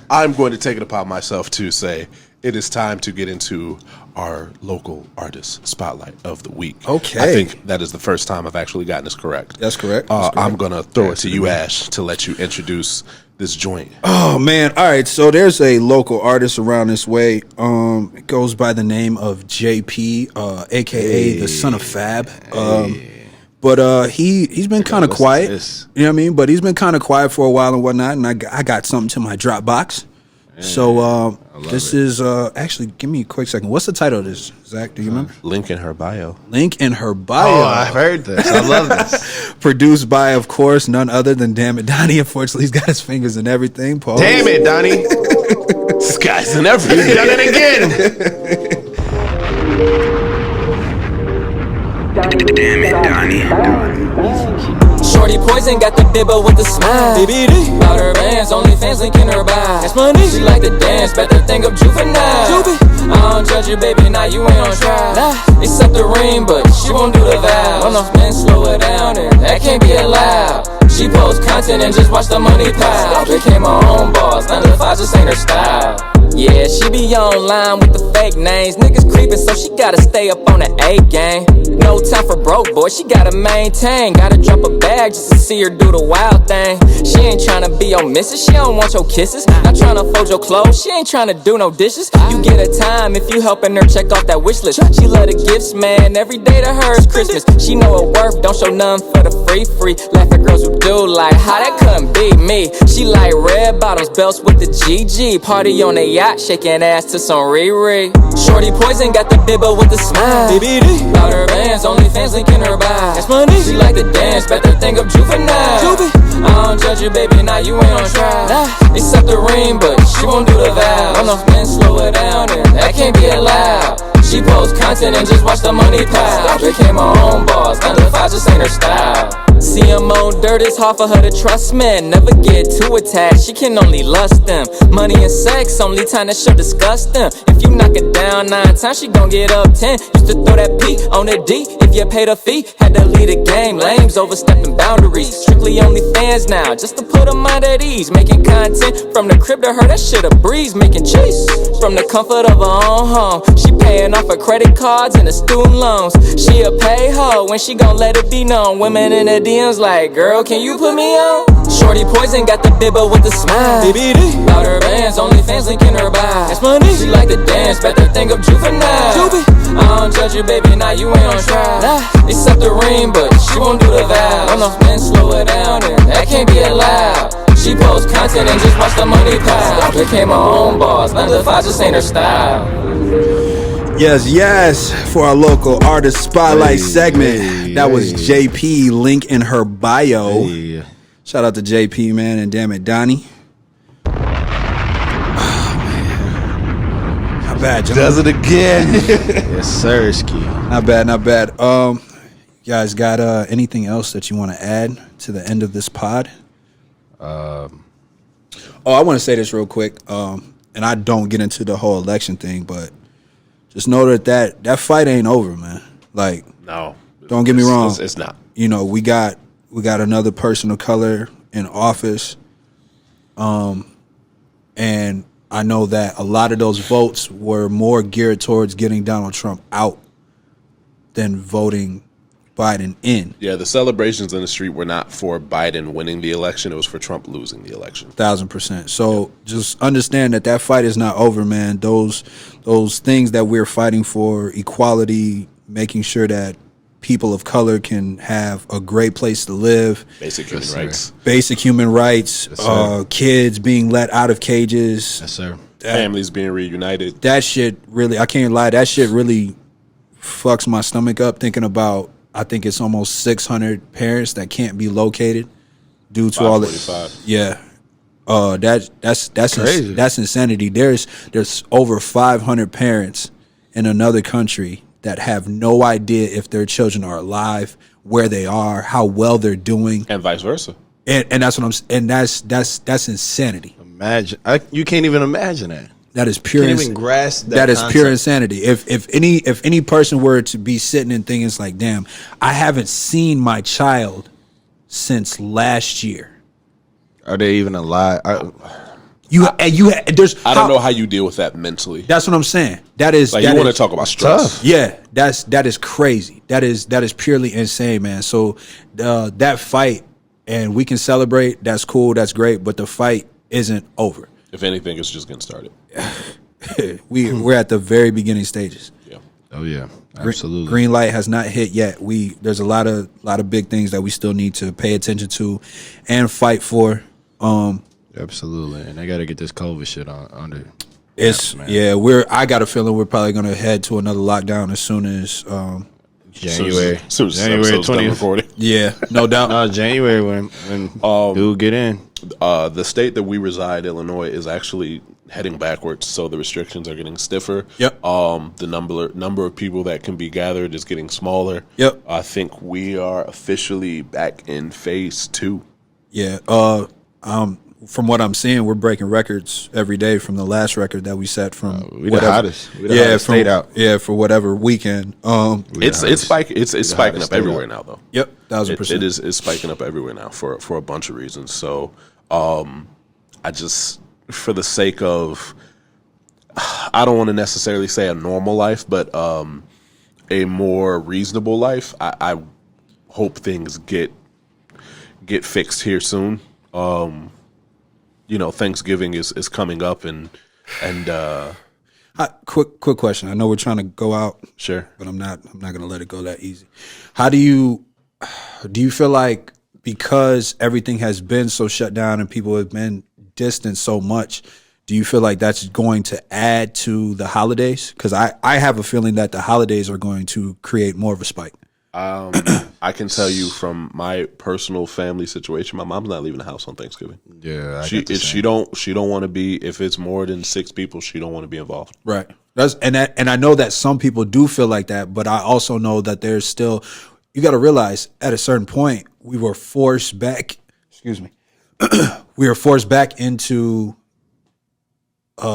I'm going to take it upon myself to say it is time to get into our local artist spotlight of the week. Okay. I think that is the first time I've actually gotten this correct. That's correct. I'm going to throw it to you, Ash, to let you introduce this joint. Oh, man. All right. So there's a local artist around this way. It goes by the name of JP, a.k.a. the son of Fab. But he's been kind of quiet. You know what I mean? But he's been kind of quiet for a while and whatnot. And I got something to my Dropbox. So this is actually, give me a quick second. What's the title of this, Zach? Do you remember? Link in her bio. Link in her bio. Oh, I heard this. I love this. Produced by, of course, none other than Damn It Donnie. Unfortunately, he's got his fingers in everything. Paul. Damn it, Donnie. Skies in everything. You've done it again. Damn it, Donnie. Shorty poison got the bibber with the smile. BBD. About her bands, only fans linking her by. That's money. She like to dance, better think of juvenile. I don't judge you, baby, now you ain't on trial. Accept the ring, but she won't do the vows. Man, slow it down, and that can't be allowed. She posts content and just watch the money pile. Became her own boss, 9 to 5 just ain't her style. Yeah, she be online with the fake names. Niggas creepin', so she gotta stay up on the A game. No time for broke, boy, she gotta maintain. Gotta drop a bag just to see her do the wild thing. She ain't tryna be your missus, she don't want your kisses. Not tryna fold your clothes, she ain't tryna do no dishes. You get a time if you helping her check off that wish list. She love the gifts, man, every day to her is Christmas. She know her worth, don't show none for the free. Laugh at girls who do like, how that couldn't be me. She like red bottoms, belts with the GG. Party on the yacht, shaking ass to some Riri. Shorty Poison got the bibba with the smile. BBD. About her bands, only fans linking her by. That's money. She like to dance, better think of juvenile. I don't judge you, baby, now you ain't on trial. Accept the ring, but she won't do the vows. Man, slow it down, and that can't be allowed. She posts content and just watch the money pile. Became her own boss, 9 to 5 just ain't her style. CMO dirt, it's hard for her to trust men. Never get too attached, she can only lust them. Money and sex, only time that she'll discuss them. If you knock it down 9 times, she gon' get up 10. Used to throw that P on the D, if you paid a fee. Had to lead a game, lames overstepping boundaries. Strictly only fans now, just to put her mind at ease. Making content from the crib to her, that shit a breeze. Making cheese from the comfort of her own home. She paying off her credit cards and her student loans. She a pay hoe when she gon' let it be known. Women in the DMs like, girl, can you put me on? Shorty Poison got the bibba with the smile. BBD. About her bands, only fans linking her by. That's money. She like to dance, better think of juvenile. I don't judge you, baby, now you ain't on trial. Accept the ring, but she won't do the vows. Man, slow it down, and that can't be allowed. She posts content and just watch the money pile. Became her own boss, 9 to 5 just ain't her style. Yes, for our local artist spotlight segment. That was JP, link in her bio. Shout out to JP, man, and damn it, Donnie. Oh, man. Not bad, John. Does it again. Yes, sir, Ski. Not bad. You guys got anything else that you want to add to the end of this pod? I want to say this real quick, and I don't get into the whole election thing, but just know that fight ain't over, man. Like, no, don't get me wrong. It's not. You know, we got another person of color in office, and I know that a lot of those votes were more geared towards getting Donald Trump out than voting Biden in. Yeah, the celebrations in the street were not for Biden winning the election. It was for Trump losing the election. 1,000%. So just understand that fight is not over, man. Those things that we're fighting for, equality, making sure that people of color can have a great place to live. Basic human rights. Basic human rights. Yes, kids being let out of cages. Yes, sir. Families being reunited. That shit really, I can't lie, that shit really fucks my stomach up thinking about, I think it's almost 600 parents that can't be located due to all the that's crazy. That's insanity. There's over 500 parents in another country that have no idea if their children are alive, where they are, how well they're doing, and vice versa. And that's what that's insanity. Imagine you can't even imagine that. That is pure. Can't even grasp that. That is concept. pure insanity. If any person were to be sitting and thinking, it's like, damn, I haven't seen my child since last year. Are they even alive? I don't know how you deal with that mentally. That's what I'm saying. That is like, you want to talk about stress. Tough. Yeah, that is crazy. That is purely insane, man. So that fight, and we can celebrate. That's cool. That's great. But the fight isn't over. If anything, it's just getting started. We're at the very beginning stages. Yeah. Oh yeah, absolutely. Green light has not hit yet. There's a lot of big things that we still need to pay attention to and fight for. Absolutely, and they got to get this COVID shit under. It's man. Yeah. I got a feeling we're probably going to head to another lockdown as soon as January. January 20th. Yeah, no doubt. No, January when dude get in. The state that we reside, Illinois, is actually heading backwards, so the restrictions are getting stiffer. Yep. The number of people that can be gathered is getting smaller. Yep. I think we are officially back in phase 2. Yeah. from what I'm seeing, we're breaking records every day from the last record that we set from we the hottest. We the hottest from state out. Yeah, for whatever weekend. It's spiking up everywhere now, though. Yep, 1000%. It is spiking up everywhere now for a bunch of reasons. So, I just, for the sake of, I don't want to necessarily say a normal life, but a more reasonable life. I hope things get fixed here soon. Thanksgiving is coming up, and quick question. I know we're trying to go out, sure, but I'm not going to let it go that easy. How do you feel like, because everything has been so shut down and people have been distant so much, do you feel like that's going to add to the holidays? Because I have a feeling that the holidays are going to create more of a spike. I can tell you from my personal family situation, my mom's not leaving the house on Thanksgiving. Yeah, she don't want to be, if it's more than 6 people, she don't want to be involved. Right. And I know that some people do feel like that, but I also know that there's still, you got to realize at a certain point we were forced back. Excuse me. We were forced back into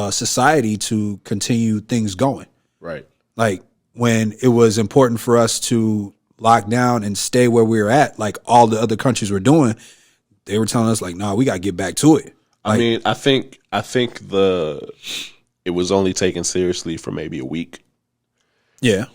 society to continue things going. Right. Like when it was important for us to lock down and stay where we were at, like all the other countries were doing, they were telling us like, nah, we got to get back to it. Like, I mean, I think it was only taken seriously for maybe a week. Yeah.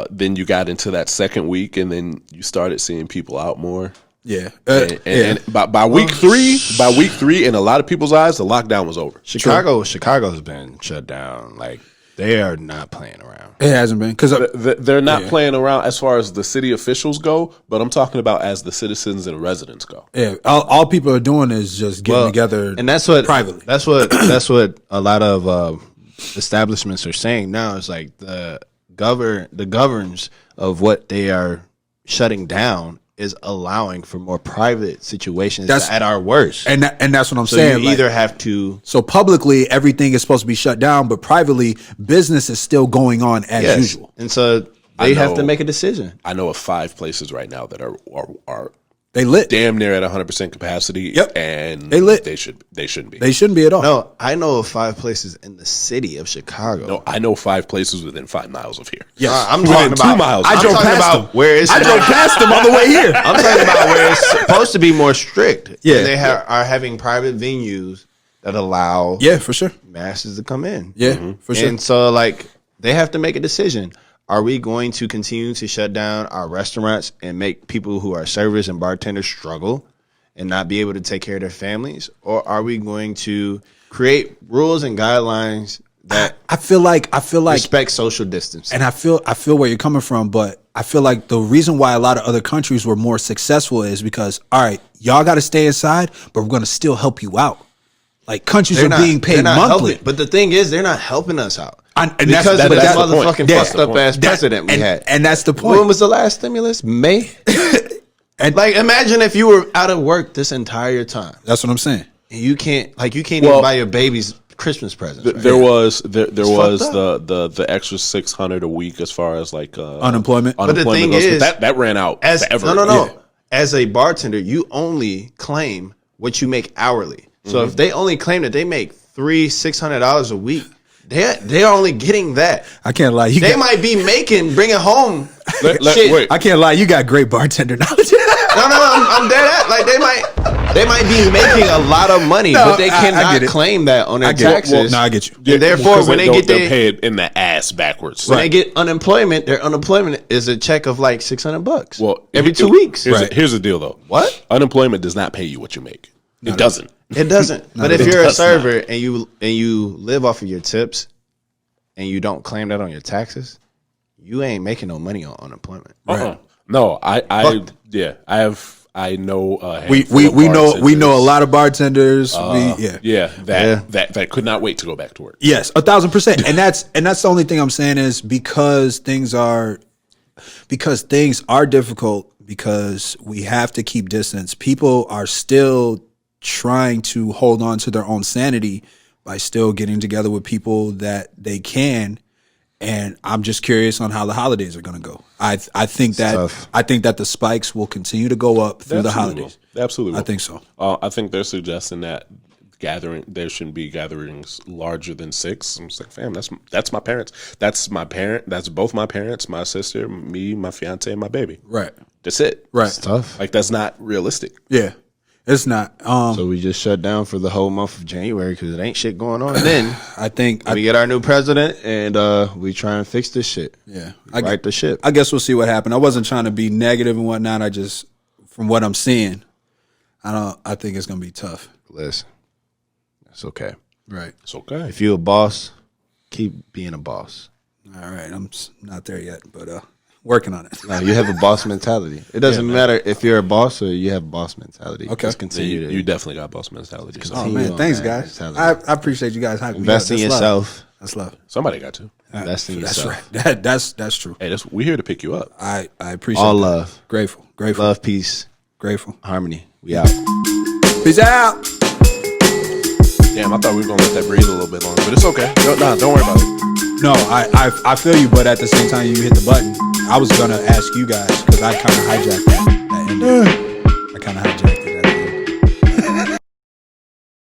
Then you got into that second week, and then you started seeing people out more. Yeah. And by week three, in a lot of people's eyes, the lockdown was over. Chicago's been shut down. Like, they are not playing around. It hasn't been, because They're not playing around as far as the city officials go, but I'm talking about as the citizens and residents go. Yeah, all people are doing is just getting together, and that's what privately. That's what a lot of establishments are saying now. Is like the governs of what they are shutting down is allowing for more private situations That's at our worst. and that's what I'm So saying. you either have to. So publicly, everything is supposed to be shut down, but privately, business is still going on as usual. And so they have to make a decision. I know of 5 places right now that are They lit. damn near at 100% capacity. Yep. And They lit. They shouldn't be. They shouldn't be at all. No, I know of 5 places in the city of Chicago. No, I know 5 places within 5 miles of here. Yes. I'm Within talking 2 about. miles. I drove I'm talking past about where it's. I drove past them on the way here. I'm talking about where it's supposed to be more strict. Yeah. And they are having private venues that allow Yeah, for sure. masses to come in. Yeah, for sure. And so, like, they have to make a decision. Are we going to continue to shut down our restaurants and make people who are servers and bartenders struggle and not be able to take care of their families? Or are we going to create rules and guidelines that I feel like respect social distance? and I feel where you're coming from, but I feel like the reason why a lot of other countries were more successful is because, all right, y'all got to stay inside, but we're going to still help you out. Like, countries are being paid monthly. But the thing is, they're not helping us out. And Because that's of that the point. motherfucking Yeah. fucked up ass president we had. And that's the point. When was the last stimulus? May? And Like, imagine if you were out of work this entire time. that's what I'm saying. And you can't Well, even buy your baby's Christmas presents. Right? There was fucked the extra $600 a week as far as like Unemployment. But the thing goes, is, that ran out As forever. no. Yeah. As a bartender, you only claim what you make hourly. So if they only claim that they make $600 a week, they're only getting that. I can't lie. They might be bringing home shit. wait. I can't lie. You got great bartender knowledge. No, I'm dead at. Like they might be making a lot of money, No, but they I cannot get it. claim that on their I get it. taxes. Well, no, I get you. And therefore, Because when they get they're their paid in the ass backwards. when they get unemployment, their unemployment is a check of like $600. Well, every 2 weeks. Here's the deal, though. What? Unemployment does not pay you what you make. It doesn't. It doesn't. But if it you're a does server and you live off of your tips and you don't claim that on your taxes, you ain't making no money on unemployment. No, I know. We know a lot of bartenders. That could not wait to go back to work. Yes, 1,000%. And that's the only thing I'm saying is because things are difficult, because we have to keep distance. People are still trying to hold on to their own sanity by still getting together with people that they can. And I'm just curious on how the holidays are going to go. I think that the spikes will continue to go up through the holidays. Absolutely, I think so. I think they're suggesting that there shouldn't be gatherings larger than 6. I'm just like, fam, that's my parents. That's my parent. That's both my parents, my sister, me, my fiance, and my baby. Right. That's it. Right. It's tough. Like, that's not realistic. Yeah. It's not. So we just shut down for the whole month of January because it ain't shit going on. Then I think we get our new president and we try and fix this shit. Yeah. Right the ship. I guess we'll see what happens. I wasn't trying to be negative and whatnot. I just, from what I'm seeing, I think it's gonna be tough. Listen, it's okay. Right. It's okay. If you're a boss, keep being a boss. All right. I'm not there yet, but working on it. No, you have a boss mentality. It doesn't matter if you're a boss or you have a boss mentality. Okay. Just continue to You definitely got boss mentality. So. Oh Continue man, on thanks that guys. mentality. I appreciate you guys hyping Invest me in up. That's yourself. love. That's love. Somebody got to. Invest in That's yourself. right. That's true. Hey, we're here to pick you up. I appreciate All that. love. Grateful. Love, peace, Grateful. harmony. We out. Peace out. Damn, I thought we were gonna let that breathe a little bit longer, but it's okay. Don't worry about it. No, I feel you, but at the same time you hit the button. I was gonna ask you guys because I kind of hijacked that ending. I kind of hijacked.